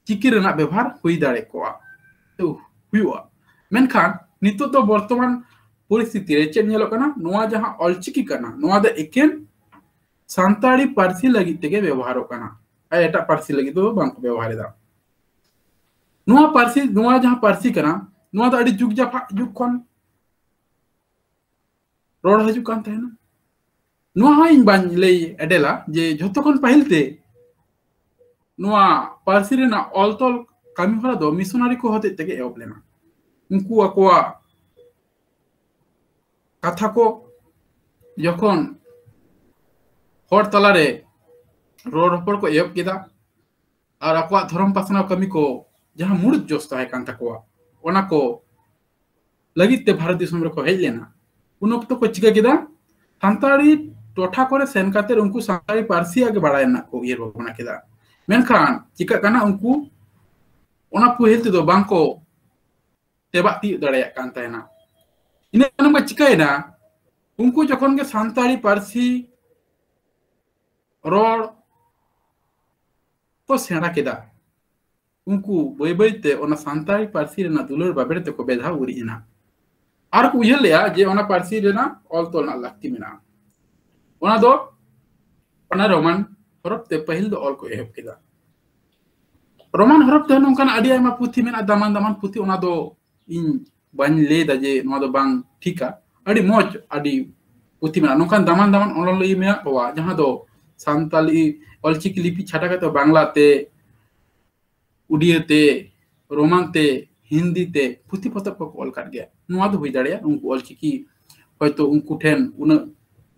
चिकी रेना व्यवहार हुई दाड़े कोआ तो हुआ मेनखान नितो तो वर्तमान परिस्थिति रे चेक नेलो काना नोआ जहां ऑलचिकी काना नोआ द एकेन सांताड़ी पार्सी लगी तेगे व्यवहारो काना आ एटा पार्सी लगी तो बांक व्यवहार दा नोआ पार्सी नोआ जहां पार्सी काना नोआ द अडी जुग जाफा जुग खन रोड हजु कान तहना नोआ हाइन बान ले एडेला जे जतखन पहिलते नोआ पार्सी रेना ऑलतोल कामी हरा दो मिशनरी को होते तेगे एवलेना उनको अकोआ कथा को जखन हर तलारे रोड रपड़ को एहब केदा और अकवा धर्म पासना कमी को जहां मुड़ जोश ताहे कान तकोआ ओना को लगित ते भारत दिसम रे को हेज लेना उन वक्त को चिका केदा सांताड़ी टोठा करे सेन काते उनको सांताड़ी पार्सी आगे बढ़ाय ना को ये रोना केदा मेनखान चिका काना उनको ओना पुहेल ते दो बांको तेबा ती दड़ाया कान ताहेना इन नंबर चिकायना उनको जखन के सांताड़ी पार्सी रोड को सेना केदा उनको बय बयते ओना सांताड़ी पार्सी रेना दुलर बाबेर ते को बेधा उरीना आर को उयहर लेया जे ओना पार्सी रेना ऑल तोलना लाक्ति मेना ओना दो ओना रोमान हरफ ते पहिल दो ऑल को एहब केदा रोमान हरफ ते नोंकान आडी आयमा पुथि मेना दामान पुथि ओना दो इन बाñ लेदा जे नोआ दो बांग ठीका अडी मोज अडी पुथि मेना नोंकान दामान ऑनलाइन लई मेया कोवा जहां दो सानताली ऑलचिकी लिपि छाटा कते बांग्ला ते उड़िया ते रोमान ते हिंदी ते पुथि पतब को ऑल कर गया नुआ दो हुई दाड़िया उनको ऑलचिकी होयतो उनको ठेन उन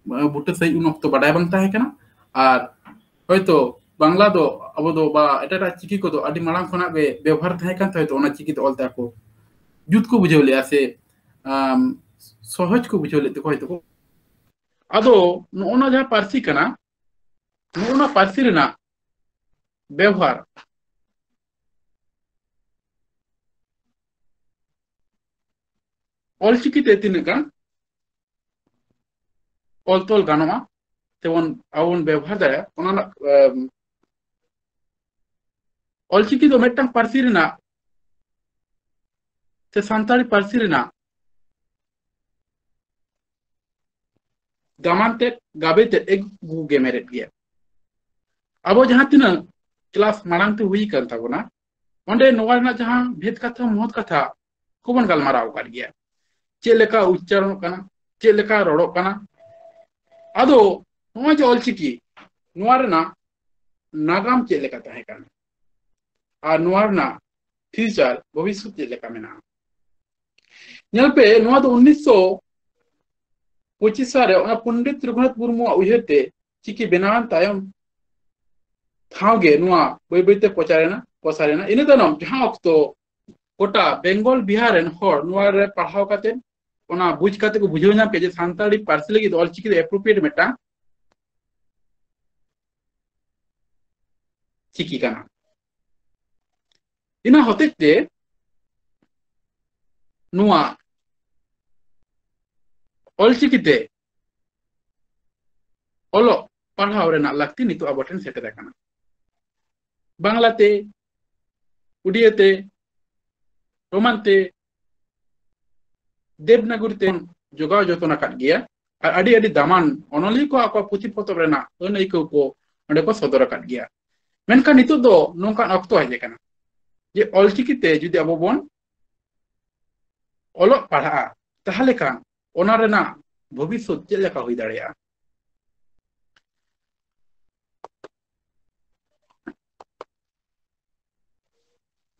बुटे सही उन वक्त बाडाय बांग ताहे कना आर होयतो बांग्ला दो अब दो बा एटा चिकी को दो अडी मांग खना बे व्यवहार ताहे कान होयतो ओना चिकी दो ऑल ताको जुत को बुझेव ले से सहज को बुझेव ले तो होयतो आदो नोना जहां पारसी कना नोना पारसी रेना व्यवहार ऑलचिकी ते तिनका ऑलतोल गानोमा तेवन आवन व्यवहार दाया ओना ऑलचिकी दो मेटटांग पारसी रेना ते सान्ताली पारसी रेना गामानते गाबेते एक गुगे मेरेट गया अब जहां तिना क्लास मांगते हुई कर ताबोना ओंडे नोवा ना जहां भेद कथा महत कथा कोबन गलमाराव कर गया चेलेका उच्चारण कना चेलेका रोड़ो कना आदो नोवा जो ऑलचिकी नोवा रेना नागाम चेलेका ताहे कना आ नोवा ना फ्यूचर भविष्य चेलेका मेना नेल पे नोवा दो 1925 सारे ओना पंडित रघुनाथ मुर्मू उयहते चिकी बेनावान तायम थागे नोवा बय बयते पोचारेना इने तनम जहां अक्तो गोटा बेंगल बिहार एन हर नोवा रे पढ़ाव काते ओना बुझ काते को बुझेव नाम के जे सान्ताली पारसी लगी ऑलचिकी एप्रोप्रिएट मेटा चिकी काना इना होतेते नोवा ऑलचिकीते ओलो पढ़ाव रेना लगती नितो अबटेन सेटेर काना बांग्लाते उड़ियाते रोमानते देवनागरीते जोगाव जतन आकाद गया और अडी अडी दामान अनली को आको पुथि पतब रेना अनैको को ओंडे को सदर आकाद गया मेनका नितो दो नोंका अक्तो हेजे काना जे ऑलचिकीते जुदि अबो बोन ओलो पढ़ा ताहले कान ओना रेना भविष्य चेद लेका हुई दाड़िया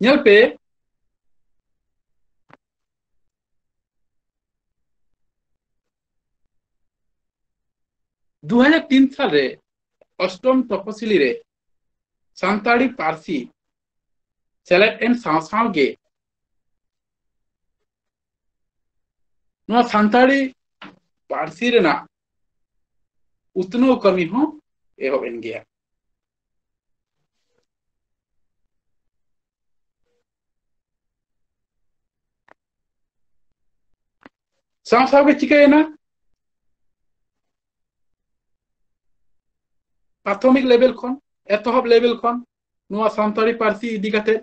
नेल पे 2003 साल रे अष्टम तपसिली रे सान्ताड़ी पारसी सेलेक्ट एंड सावगे नोआ सान्ताड़ी पारसी रेना उतनो कमी हो एहो एन गया सावगे चिकायना प्राथमिक लेवल खन एतहब लेवल खन नोआ सान्ताड़ी पारसी इदी काते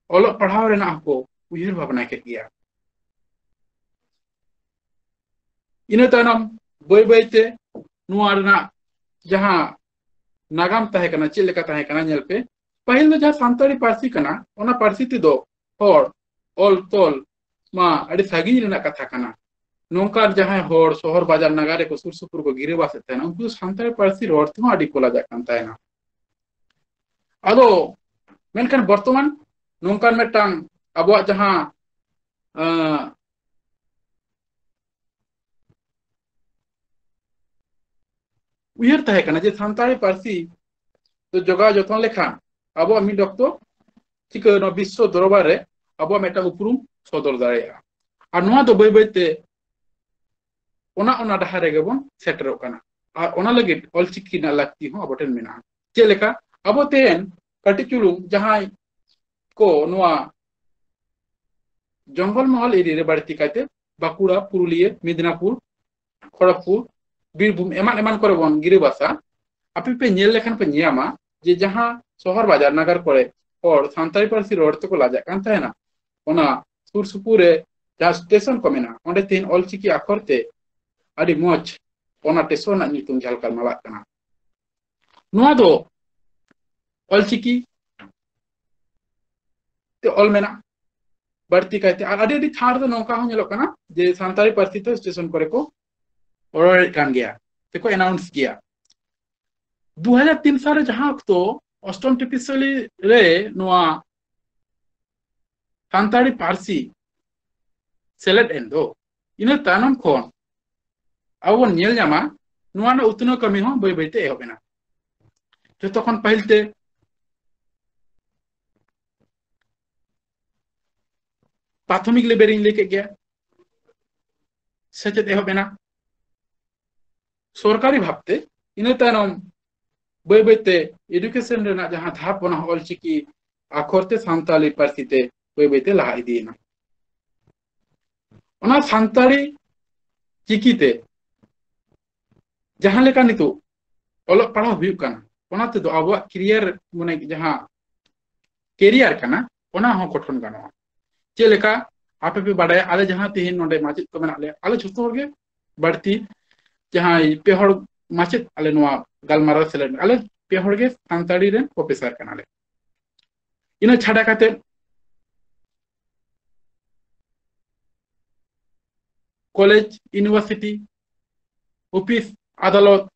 ओलो पढ़ाव रेना को उहिर भावना के गया इना तानम बय बयते नोआ रेना जहां नागाम ताहे कना चेल लेका ताहे कना नेल पे पहिल दो जहां सान्ताड़ी पारसी कना ओना पारसी ते दो हर ऑल तोल मा अड़ी सागी रेना कथा कना नोंकार जहां हर शहर बाजार नगारे को सुर सुपुर को गिरे बासे ताना उनको सान्ताड़ी पारसी रोड तो अड़ी कोला जा कान ताना आदो मेनखान वर्तमान नोंकार मेटांग अबो जहां उयर ताहे कना जे सान्ताड़ी पारसी तो जोगा जतन लेखान अबो मी डॉक्टर चिका न विश्व दरबार रे अबो मेटा उपरुम सदर दाड़िया और नोआ दो बय बयते ओना डहार रे गेबन सेटरो कना और ओना लगित ऑलचिकी ना लगती हो अबटेन मेना चेलेका अबो तेन कटी चुलुम जहां को नोआ जंगल महल एरिया रे बाड़ती काते बाकुड़ा पुरुलिया मिदनापुर खड़गपुर बीरभूम एमान एमान करे बन गिरिबासा आपे पे नेल लेखान पे नियामा जे जहां शहर बाजार नगर करे और सान्ताड़ी पारसी रोड तो को लाजा कान ताहेना ओना सुर सुपुर रे जहां स्टेशन को मेना ओंडे तीन ऑलचिकी अखर ते अड़ी मोच ओना स्टेशन ना नितुम झालकार माला कना नोआ दो ऑलचिकी ते ऑल मेना बढ़ती कहते अड़ी अड़ी थार दो नौका हो नेलो कना जे सान्ताड़ी पारसी तो स्टेशन करे को और कान गया ते को अनाउंस किया 2003 साल जहां तो अष्टम टिपिसली रे नोआ सान्ताड़ी पारसी सेलेट एंदो इना तानम खोन अब नेल जामा नोआ ना उतनो कमी हो बय बयते एहोबेना जो तखन पहिलते प्राथमिक लेवल इन लेके गया सेचेत एहोबेना सरकारी भाबते इना तानम बय बयते एजुकेशन रेना जहां धाप बना ऑलचिकी आखरते सान्ताली पारसीते बय बयते लहा इदीना ओना सान्ताली चिकीते जहां लेका नितो ओलक पढ़ा हुयु काना ओना ते दो आबो करियर माने जहां करियर काना ओना हो गठन गानो चे लेका आपे पे बाडा आले जहां तिहिन नोंडे माचित को मेना ले आले झुतो होगे बढ़ती जहां पे हड़ माचित आले नोआ गालमारा सेलेट आले पे हड़गे सान्ताड़ी रेन प्रोफेसर काना ले इना छाड़ा काते कॉलेज यूनिवर्सिटी ऑफिस अदालत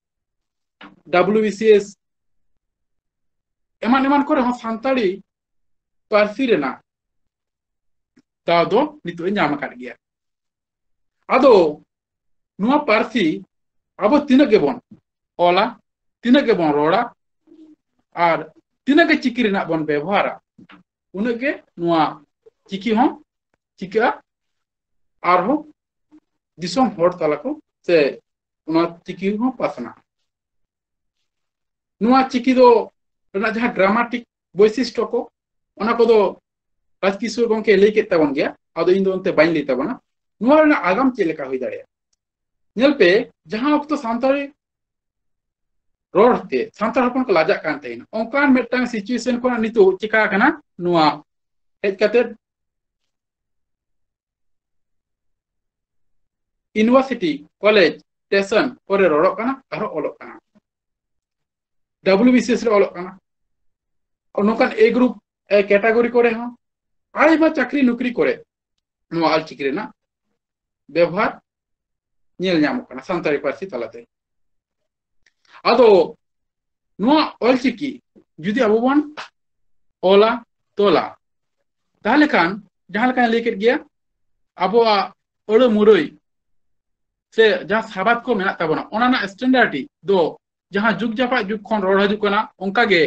WBCS एमान एमान करे हो सान्ताड़ी पारसी रेना तादो नितो ᱧᱟᱢ ᱟᱠᱟᱫ ᱜᱮᱭᱟ ᱟᱫᱚ ᱱᱚᱣᱟ ᱯᱟᱨᱥᱤ ᱟᱵᱚ ᱛᱤᱱᱟᱹᱜ ᱜᱮᱵᱚᱱ ᱚᱞᱟ ᱛᱤᱱᱟᱹᱜ ᱜᱮᱵᱚᱱ ᱨᱚᱲᱟ ᱟᱨ ᱛᱤᱱᱟᱹᱜ ᱜᱮ ᱪᱤᱠᱤ ᱨᱮᱱᱟᱜ ᱵᱚᱱ ᱵᱮᱵᱚᱦᱟᱨᱟ ᱩᱱᱟᱹᱜ ᱜᱮ ᱱᱚᱣᱟ ᱪᱤᱠᱤ ᱦᱚᱸ ᱪᱤᱠᱟᱹᱜᱼᱟ ᱟᱨᱦᱚᱸ दिसोम हर तला को से उना चिकी हो पासना नुआ चिकी दो रना जहां ग्रामाटिक वैशिष्ट्य को ओना को दो राजकिशोर गंके लई के तबन गया आदो इन दो अंते बाइन लई तबना नुआ रना आगाम चेलेका हुई दाड़े नेल पे जहां वक्त सान्ताड़ी रोडते सान्ताड़ हपन को लाजा कान तैना ओंकान मेटांग सिचुएशन को नितो चिका कना नुआ हेज काते यूनिवर्सिटी कॉलेज स्टेशन पर रोड़क काना आरो ओलक काना WBCS रे ओलक काना और नोकान ए ग्रुप ए कैटेगरी करे हो आइबा चाकरी नौकरी करे नो आलचिकी रेना व्यवहार नेल ᱧᱟᱢ काना सान्ताड़ी पारसी तलाते आदो नो आलचिकी जुदी अबो बन ओला तोला ताहले कान जहां लेका लेकेट गया अबो ओड़ो मुरई से जहां साबात को मेना ताबना ओना स्टैंडर्डी दो जहां जुग जापा जुग खन रोड हजु कना ओंका गे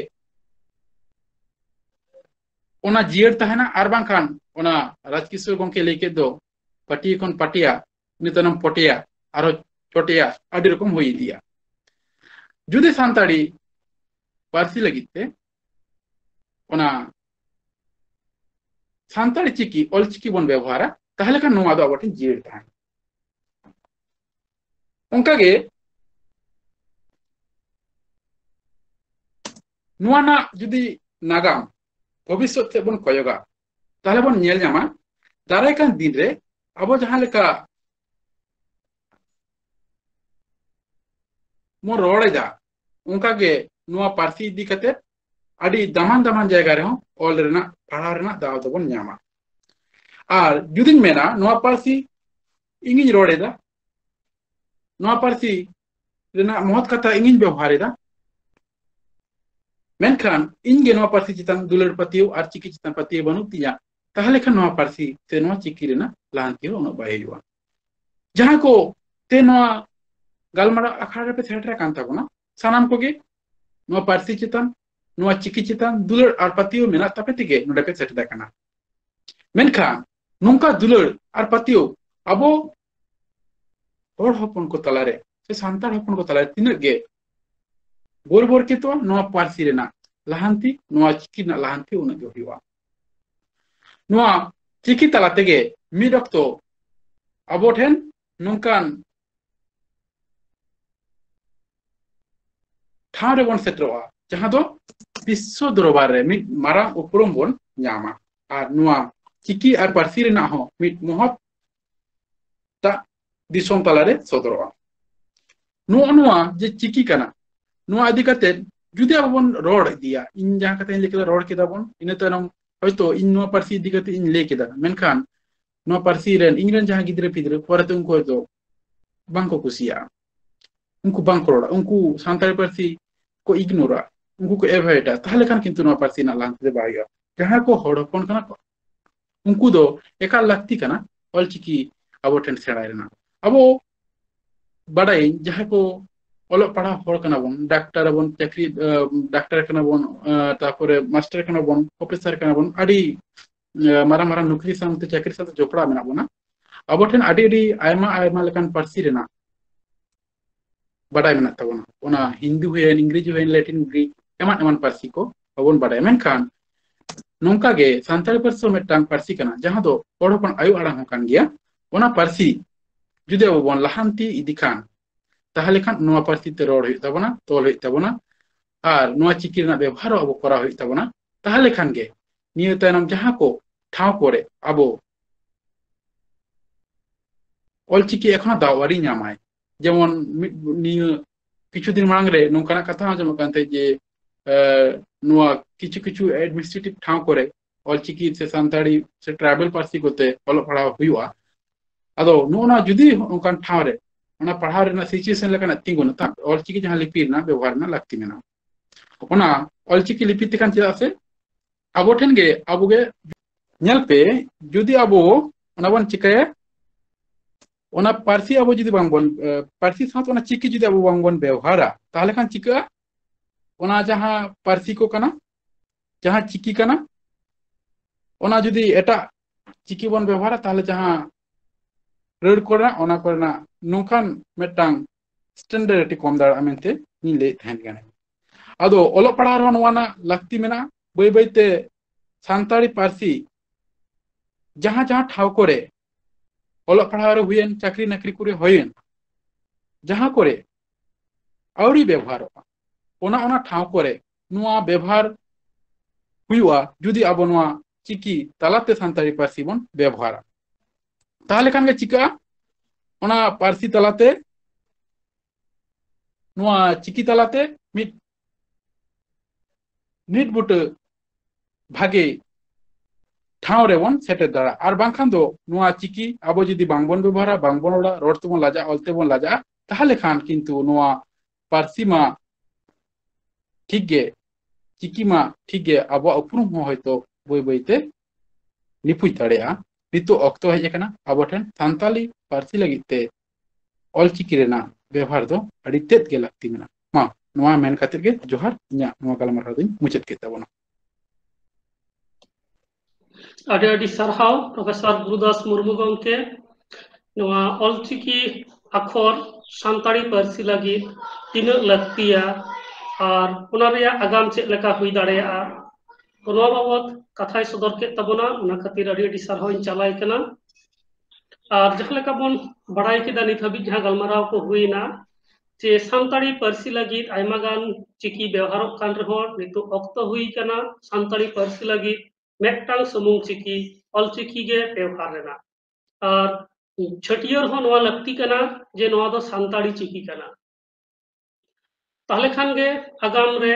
ओना जियर तहना आर बांखान ओना राजकिशोर गंके लेके दो पाटी खन पाटिया नितनम पटिया आरो चोटिया आदि रकम होई दिया जुदे सान्ताड़ी पारसी लगिते ओना सान्ताड़ी चिकी ऑल चिकी बन व्यवहारा ताहले खान नोआ दो आबोटिन जियर तहन उनकागे नुआना जुदी नागाम भविष्य से बन कयोगा ताहले बन नेल ᱧᱟᱢᱟ दाराय कान दिन रे अब जहां लेका मो रोड़ेदा उनकागे नुआ पारसी इदी कते आडी दामान दामान जायगा रे हो ऑल रेना पढ़ा रेना दाव दबन ᱧᱟᱢᱟ आर जुदिन मेना नुआ पारसी इंगिन रोड़ेदा नुआ पारसी रेना महत कथा इंगिन व्यवहारेदा मेनखान इंगे नुआ पारसी चितान दुलर पतियो आर चिकी चितान पतियो बनु तिया ताहले खान नुआ पारसी ते नुआ चिकी रेना लांति हो उन बायजुआ जहां को ते नुआ गालमारा अखाड़ा पे सेटरा कान ताबोना सानाम कोगे नुआ पारसी चितान नुआ चिकी चितान दुलर आर पतियो मेना तापे तिगे नोडे पे सेटदा काना मेनखान नुंका दुलर आर पतियो अबो और हपन को तलारे से सान्ताड़ हपन को तलारे तिनक गे बोर बोर के तो नोआ पारसी रेना लहांती नोआ चिकी ना लहांती उनक गे हुआ नोआ चिकी तला तेगे मिड अक्तो अबो ठेन नुंकान ठाव रे बन सेटरोआ जहां दो विश्व दरबार रे मिड मारा उपरम बन ᱧᱟᱢᱟ आर नोआ चिकी आर पारसी रेना हो मिड महत ता दिसोम तलारे सदरोआ नुआ जे चिकी काना नुआ आदि कते जुदि अबन रोड दिया इन जहां कते लेके रोड केदा बन इन तनम हयतो इन नुआ पारसी इदी कते इन ले केदा मेनखान नुआ पारसी रेन इंग्रेन जहां गिद्रे पिद्रे परते उनको तो बांको कुसिया उनको बांको रोड उनको सान्ताड़ी पारसी को इग्नोरा उनको को एवॉइडा ताहले खान किंतु नवा पार्सी ना लांते बाइया जहां को हड़ हपन कना उनको दो एकाल लगती कना ऑलचिकी अब ठेन सेड़ाय रेना अब बड़ाई जहां को ओलो पढ़ा हड़ कना बन डाक्टर बन चाकरी डाक्टर कना बन तारपरे मास्टर कना बन प्रोफेसर कना बन आडी मारा मारा नौकरी सामते चाकरी सामते जोपड़ा मेना बना अब ठेन आडी आडी आयमा आयमा लेकान पार्सी रेना बड़ाई मेना तबना ओना हिंदी हुए इंग्लिश हुए लैटिन ग्रीक एमान एमान पार्सी को अबन बड़ाई मेनखान नोंका गे सान्ताली पार्सी मेटांग पार्सी कना जहां दो ओडोपन आयु आड़ांग कान गया ओना पार्सी जुदि अब बन लहांती इदी खान ताहले खान नोआ पार्सी ते रोड हुई तबना तोल हुई तबना आर नोआ चिकी रेना व्यवहार अब करा हुई तबना ताहले खान गे निय तायनम जहां को ठाव करे अबो ऑलचिकी एखोना दावारी नामाय जेमन निय किछु दिन मांग रे नोंकाना कथा आजम कानते जे नोआ किछु किछु एडमिनिस्ट्रेटिव ठाव करे ऑलचिकी से सान्ताड़ी से ट्राइबल पार्सी कोते ऑल पढ़ा हुआ अदो नोना जुदी ओंकान ठाव रे ओना पढ़ा रे ना सिचुएशन लेकाना तिंगुना ता ऑलचिकी जहां लिपि ना व्यवहार ना लगती मेना ओना ऑलचिकी लिपि तिकान चेदा से अबो ठेन गे अबोगे नेल पे जुदी अबो ओना बन चिकाय ओना पार्सी अबो जुदी बांगबन पार्सी साथ ओना चिकी जुदी अबो बांगबन व्यवहारा ताहले खान चिका ओना जहां पार्सी को कना जहां चिकी कना ओना जुदी एटा चिकी बन व्यवहारा ताहले जहां रड़ कोना ओना कोना नोंखान मेटांग स्टैंडर्ड कम दाड़ा मेनते नि ले थेन गने अदो ओलो पढ़ा रहो नोना लगती मेना बई बईते सान्ताड़ी पार्सी जहां जहां ठाव करे ओलो पढ़ा रे हुयेन चाकरी नकरी करे होयेन जहां करे आउरी व्यवहार ओना ओना ठाव करे नोआ व्यवहार हुआ जुदी अब नोआ चिकी तालाते सान्ताड़ी पार्सी बन व्यवहार ताहले खान गे चिका ओना पार्सी तालाते नोआ चिकी तालाते मिट निट बुट भागे ठाव रे बन सेटे दाड़ा आर बांखान दो नोआ चिकी अब जुदी बांगबन व्यवहारा बांगबन ओड़ा रोड तेबन लाजा अलते बन लाजा ताहले खान किंतु नोआ पार्सी मा ठीक गे चिकी मा ठीक गे अब उपरुम हो होयतो बई बईते निपुई दाड़ेया नितो अक्तो हेज कना अब ठेन सान्ताली पार्सी लगिते ऑलचिकी रेना व्यवहार दो अड़ी तेद गे लगती मेना मा नोआ मेन खातिर गे जोहार इया नोआ गालमाराव दिन मुचाद के तबना आदि आदि सरहाव प्रोफेसर गुरुदास मुर्मू गंके नोआ ऑलचिकी अक्षर सान्ताड़ी पार्सी लगी तीन लगतिया और ओना रेया आगाम चेक लेका हुई दाड़ेया ओना बाबत कथाय सदर के तबना ओना खातिर आदि आदि सरहाव इन चलाय कना और जहां लेका बन बड़ाई केदा नित हाबि जहां गालमाराव को हुईना जे सान्ताड़ी पार्सी लगी आयमा गान चिकी व्यवहार कान रहो नितो अक्तो हुई कना सान्ताड़ी पार्सी लगी मेटांग समूंग चिकी ऑलचिकी गे व्यवहार रेना और छटियर हो नोआ लगती कना जे नोआ दो सान्ताड़ी चिकी कना ताहले खान गे आगाम रे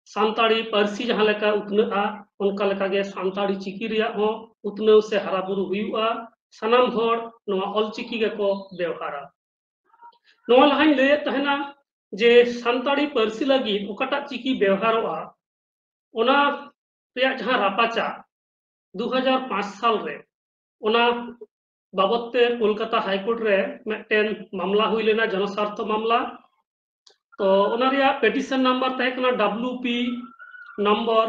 सान्ताड़ी पार्सी जहां लेका उतनआ उनका लेका गे सान्ताड़ी चिकी रिया हो उतनव से हराबुरु हुआ सानाम हर नोआ ऑलचिकी गे को व्यवहारा नोआ लहाइन ले तहना जे सान्ताड़ी पार्सी लगी ओकाटा चिकी व्यवहारोआ ओना रेया जहां रापाचा 2005 साल रे ओना बाबते कोलकाता हाईकोर्ट रे मेटेन मामला हुई लेना जनस्वार्थ मामला तो ओना रेया पेटिशन नंबर तहे कना WP number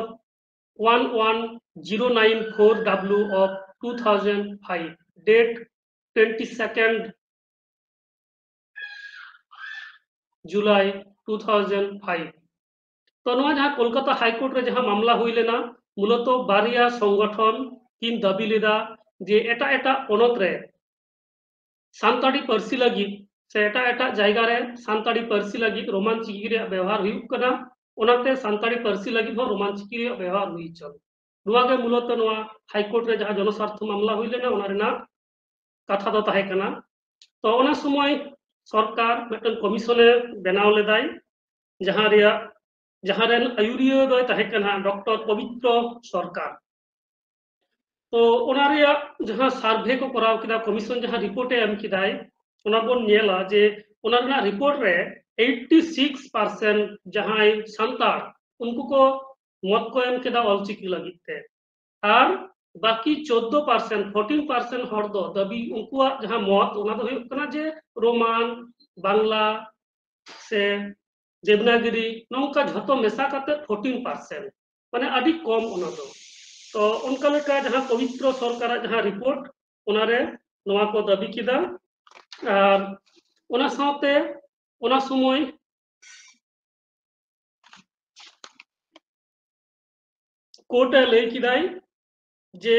11094W of 2005 dated 22 जुलाई 2005 तो नोआ जहां कोलकाता हाईकोर्ट रे जहां मामला हुई लेना मूलत बारिया संगठन किन दाबी लेदा जे एटा एटा पनत रे सान्ताड़ी पार्सी लगी से एटा एटा जायगा रे सान्ताड़ी पार्सी लगी रोमान चिकी रे व्यवहार हुई कना ओनाते सान्ताड़ी पार्सी लगी हो रोमान चिकी रे व्यवहार हुई चल नोआ गे मूलत नोआ हाईकोर्ट रे जहां जनस्वार्थ मामला हुई लेना ओना रेना कथा दो ताहे कना तो ओना समय सरकार मेटन कमिशने बनाव लेदाय जहां रेया जहां रेन आयुरिया दो ताहे कना डॉक्टर पवित्र सरकार तो ओना रेया जहां सर्वे को कराव किदा कमिशन जहां रिपोर्ट एम किदाय ओना बोन नेला जे ओना रेना रिपोर्ट रे 86% जहां सांताड़ उनको को मत को एम केदा ऑलचिकी लगित थे और बाकी 14% हर दो दाबी उनको जहां मत उना दो हुयुग कना जे रोमान बांग्ला से देवनागरी नौका झतो मेसा काते 14% माने अभी कम उना दो तो उनका लेका जहां पवित्र सरकार जहां रिपोर्ट उनारे नवा को दाबी किदा और उना साथे उना समय कोर्ट लय किदाय जे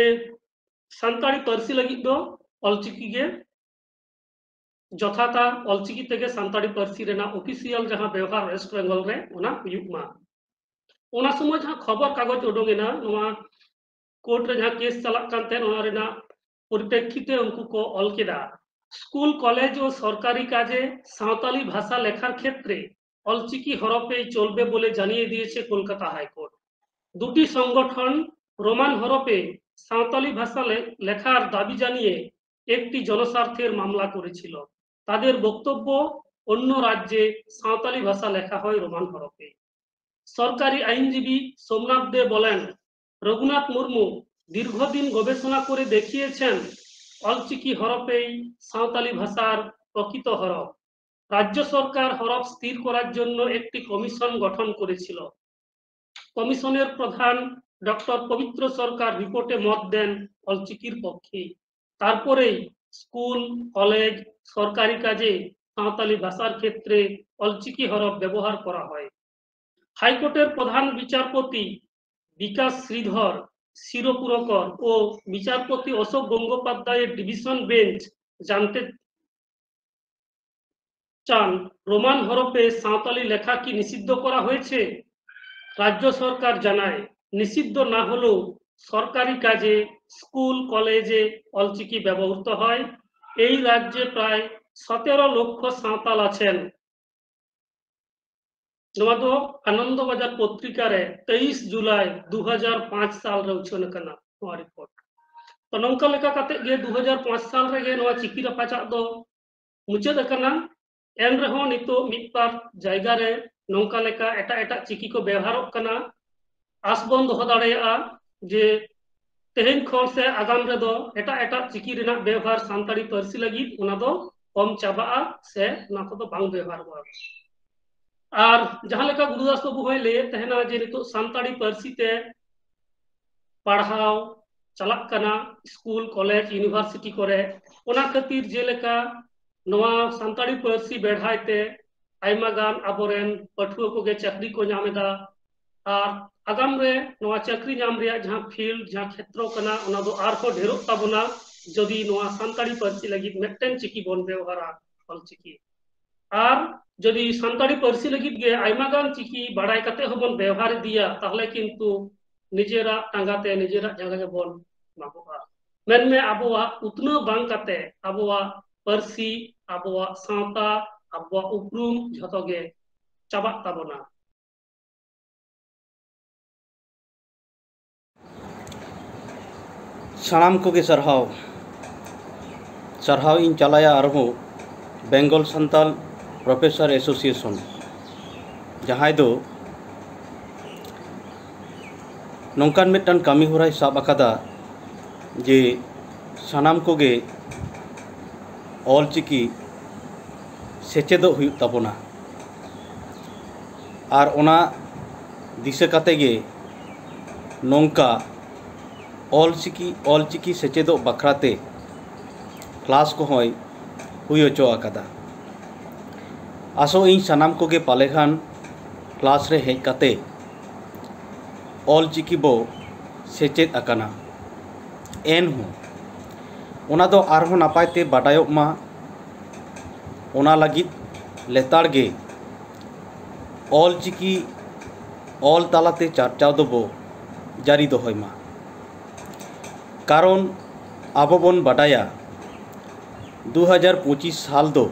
सान्ताड़ी पार्सी लगी दो ऑलचिकी गे जथाता ऑलचिकी तेगे सान्ताड़ी पार्सी रेना ऑफिशियल जहां व्यवहार वेस्ट बेंगल रे उना हुयुग मा उना समय जहां खबर कागज उडोगेना नवा कोर्ट रे जहां केस चलक कानते उना रेना परिप्रेक्षिते उनको को ऑल केदा स्कूल कॉलेज और सरकारी काजे सावताली भाषा लेखार क्षेत्रे ऑलचिकी हरफे चलबे बोले जानिए दिएছে কলকাতা हाईकोर्ट দুটি সংগঠন रोमान हरफे सावताली भाषा लेखार दाबी जानिए একটি জনস্বার্থের মামলা করেছিল তাদের বক্তব্য অন্য রাজ্যে সাঁওতালি ভাষা লেখা হয় রোমান হরফে সরকারি আইনজীবী সোমনাথ দে বলেন রঘুনাথ মুর্মু দীর্ঘদিন গবেষণা করে দেখিয়েছেন অলচিকি হরফেই সাঁওতালি ভাষার প্রকৃত হরফ রাজ্য সরকার হরফ স্থির করার জন্য একটি কমিশন গঠন করেছিল কমিশনের প্রধান ডক্টর পবিত্র সরকার রিপোর্টে মত দেন অলচিকির পক্ষে তারপরেই স্কুল কলেজ সরকারি কাজে সাঁওতালি ভাষার ক্ষেত্রে অলচিকি হরফ ব্যবহার করা হয় হাইকোর্টের প্রধান বিচারপতি বিকাশ শ্রীধর শিরোপুরকর ও বিচারপতি অশোক গঙ্গোপাধ্যায়ের ডিভিশন বেঞ্চ জানতে চান রোমান হরফে সাঁওতালি লেখা কি নিষিদ্ধ করা হয়েছে রাজ্য সরকার জানায় নিষিদ্ধ না হলেও সরকারি কাজে স্কুল কলেজে অলচিকি ব্যবহৃত হয় এই রাজ্যে প্রায় 17 লক্ষ সাঁওতাল আছেন नवा दो आनंदबाजार पत्रिका रे 23 जुलाई 2005 साल रे उछन कना नवा रिपोर्ट तो नंका लेका काते गे 2005 साल रे गे नवा चिकी रपाचा दो मुचाद कना एन रहो नितो मिदपार जायगा रे नंका लेका एटा एटा चिकी को व्यवहार कना आसबन दो दाड़ेया जे तेहेन खन से आगाम रे दो एटा एटा चिकी रेना व्यवहार सान्ताड़ी पार्सी लगी उना दो कम चाबा से ना को दो बांग व्यवहार बा और जहां लेका गुरुदास बाबू होय ले तहना जे नितो सान्ताड़ी पार्सी ते पढ़ाव चलक कना स्कूल कॉलेज यूनिवर्सिटी करे ओना खातिर जे लेका नवा सान्ताड़ी पार्सी बेढ़ाइते आयमा गान आबोरेन पठुआ को गे चाकरी को नामेदा और आगाम रे नवा चाकरी नाम रे जहां फील्ड जहां क्षेत्र कना ओना दो आरहो ढेरो ताबोना जदि नवा सान्ताड़ी पार्सी लगी मेटन चिकी बन व्यवहारा ऑलचिकी और जदि सान्ताड़ी पार्सी लगी गे आयमा गान चिकी बाड़ाय कते होबन व्यवहार दिया ताहले किंतु निजेरा टांगाते निजेरा जगह के बोन माबोआ मेन में आबोआ उतना बांग कते आबोआ पार्सी आबोआ सावता आबोआ उपरूम झतो गे चाबा ताबोना सानाम को गे सरहाव इन चलाया आरहो बेंगल सान्ताल प्रोफेसर एसोसिएशन जहां दो नौकान मिटन कामी होराय साब आकादा जे सानाम को गे ऑलचिकी सेचेदो हुयुग ताबोना और ओना दिशा काते गे नौका ऑलचिकी सेचेदो बखराते क्लास को होय हुयो चो आकादा आसो इन सानाम को गे पालेखान क्लास रे हेज काते ऑलचिकी बो सेचेद आकाना एन हो ओना दो आरहो नापायते बाडायोग मा ओना लागिद लेताड़ गे ऑलचिकी ऑल तालाते चर्चाव दो बो जारी दोहय मा कारण आबो बन बाडाया 2025 साल दो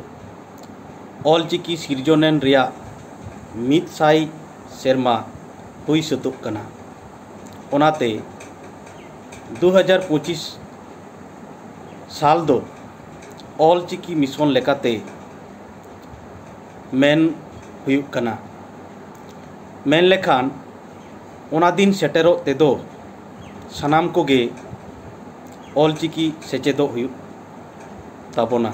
ऑलचिकी सिरजोनेन रिया 100 सेरमा हुई सतुक कना ओनाते 2025 साल दो ऑलचिकी मिशन लेकाते मेन हुयुग कना मेन लेखान ओना दिन सेटेरो तेदो सानाम कोगे ऑलचिकी सेचेदो हुयुग ताबोना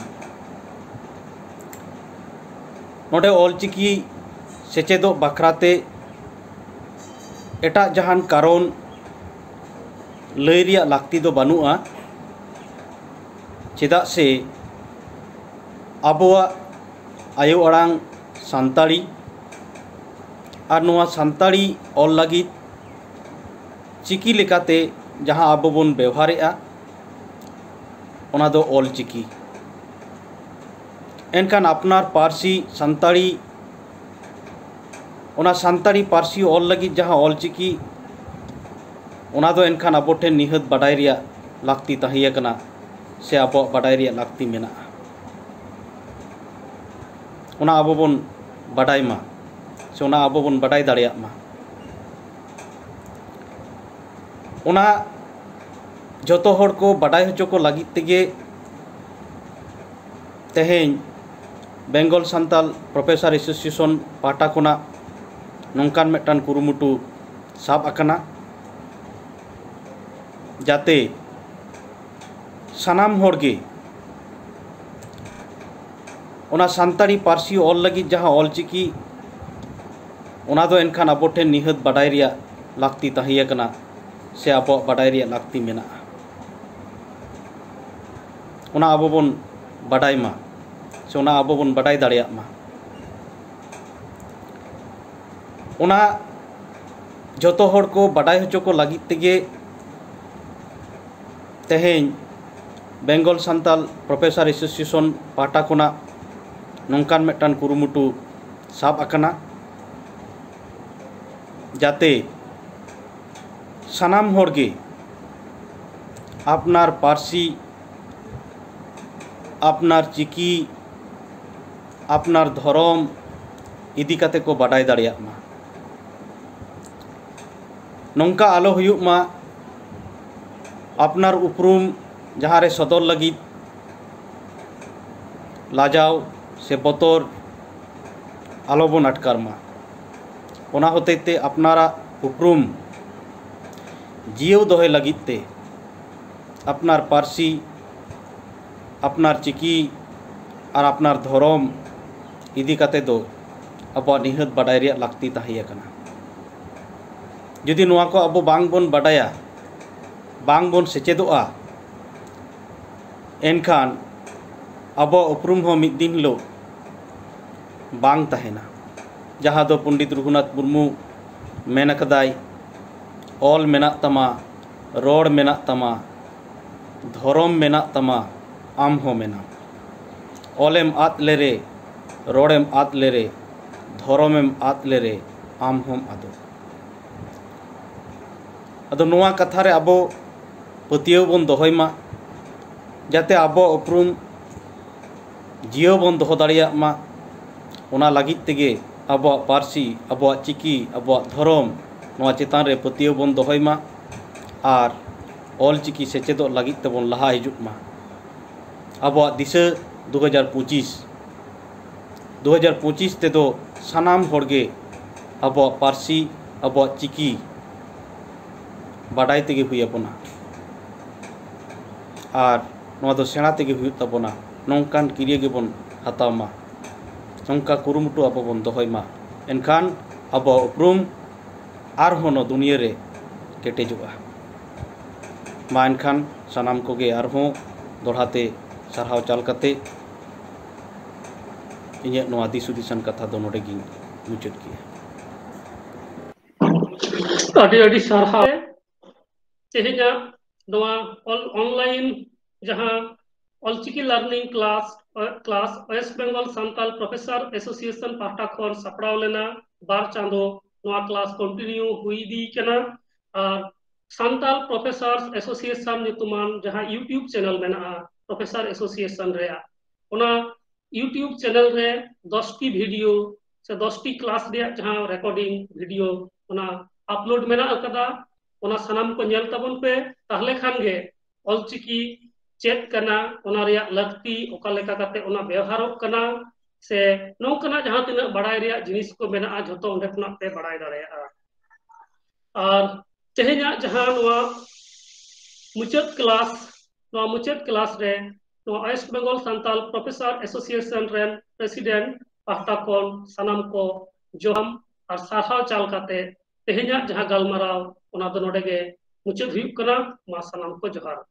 नोडे ऑलचिकी सेचेदो बखराते एटा जहान कारण लय रिया लाक्ति दो बानुआ चेदा से आबोआ आयो अड़ांग सान्ताड़ी और नोआ सान्ताड़ी ऑल लगी चिकी लेकाते जहां आबो बोन व्यवहारेआ ओना दो ऑल चिकी एनखान अपनार पार्सी सान्ताड़ी ओना सान्ताड़ी पार्सी ऑल लगी जहां ऑल चिकी ओना दो एनखान आबो ठेन निहत बाडाय रिया लाक्ति ताहिया कना से आबो बाडाय रिया लाक्ति मेना ओना आबो बोन बाडाय मा से ओना आबो बोन बाडाय दाड़ेया मा ओना जोतो हर को बाडाय होचो को लागित तेगे तेहें बेंगल सान्ताल प्रोफेसर एसोसिएशन पाटा कोना नोंकान मेटान कुरुमुटु साब आकना जाते सानाम होरगे ओना सान्ताड़ी पार्सी ऑल लगी जहां ऑलचिकी ओना दो एनखान आबो ठेन निहत बाडाय रिया लाक्ति ताहिया कना से आबो बाडाय रिया लाक्ति मेना ओना आबो बोन बाडाय मा से ओना आबो बोन बाडाय दाड़ेया मा ओना जोतो हर को बाडाय होचो को लागित तेगे तेहें बेंगल सान्ताल प्रोफेसर एसोसिएशन पाटा कोना नोंकान मेटान कुरुमुटु साब आकना जाते सानाम होरगे आपनार पार्सी आपनार चिकी आपनार धर्म इदी काते को बाडाय दाड़ेया मा नोंका आलो हुयुग मा आपनार उपरूम जहाँ रे सदर लगी लाजाव से बतर आलो बन आटकार मा ओना होतेते आपनारा उपरूम जियो दोहे लगिते आपनार पार्सी आपनार चिकी और आपनार धर्म इदी काते दो अब निहत बाडाय रिया लाक्ति ताहिया कना जुदी नोआ को अब बांग बोन बाडाया बांग बोन सेचेदोआ एनखान अब उपरूम हो मिद दिन लो बांग तहेना जहाँ दो पंडित रघुनाथ मुर्मू मेन कदाय ऑल मेना तमा रोड मेना तमा धर्म मेना तमा आम हो मेना ऑलेम आत लेरे रोडेम आत लेरे धर्मेम आत लेरे आम होम आदो अदो नोआ कथा रे आबो पतियो बन दोहय मा जाते आबो उपरूम जियो बन दोह दाड़िया मा ओना लागित तेगे आबो पार्सी आबो चिकी आबो धर्म नोआ चेतान रे पतियो बन दोहय मा आर ऑल चिकी सेचेदो लागित तेबन लहा हिजुग मा आबो दिशा 2025 तेदो सानाम होरगे आबो पार्सी आबो चिकी बाडाय तेगे हुई अपना आर नोआ दो सेना तेगे हुई तबना नोंकान किरिया गेबन हताव मा नोंका कुरुमुटु आबो बन दोहय मा एनखान आबो उपरूम आर होनो दुनिया रे केटेजुआ मा एनखान सानाम कोगे आर हो दोड़ाते सारहाव चाल काते इᱧᱟᱹᱜ ᱱᱚᱣᱟ ᱫᱤᱥᱩᱫᱤᱥᱟᱱ ᱠᱟᱛᱷᱟ ᱫᱚ ᱱᱚᱰᱮ ᱜᱤᱧ ᱢᱩᱪᱟᱹᱫ ᱠᱮᱜᱼᱟ ᱟᱹᱰᱤ ᱟᱹᱰᱤ ᱥᱟᱨᱦᱟᱣ ᱛᱮᱦᱮᱧᱟᱜ ᱱᱚᱣᱟ ऑनलाइन जहां Ol Chiki learning class West Bengal Santal professor association पाटा खन सापड़ाव लेना बार चांदो नोआ क्लास कंटिन्यू हुई दी कना सान्ताल प्रोफेसर एसोसिएशन नितुमान जहां यूट्यूब चैनल मेना प्रोफेसर एसोसिएशन रे ओना यूट्यूब चैनल रे 10टी वीडियो से 10टी क्लास रे जहां रिकॉर्डिंग वीडियो ओना अपलोड मेना अकदा ओना सनाम को नेल तबन पे ताहले खान गे ऑलचिकी चेक कना ओना रिया लगती ओका लेका काते ओना व्यवहारोग कना से नौकना जहां तिना बड़ाई रिया जिनिस को मेना जतो ओंडे खना पे बड़ाई दाड़ेया और तेहेना जहां नवा मुचाद क्लास रे वेस्ट बेंगल सांताल प्रोफेसर एसोसिएशन रेन प्रेसिडेंट पाहटा कोन सानाम को जोहाम और साहाव चाल काते तेहेना जहां गलमाराव ओना दो नोडे गे मुचाद हुयुग कना मा सानाम को जोहार।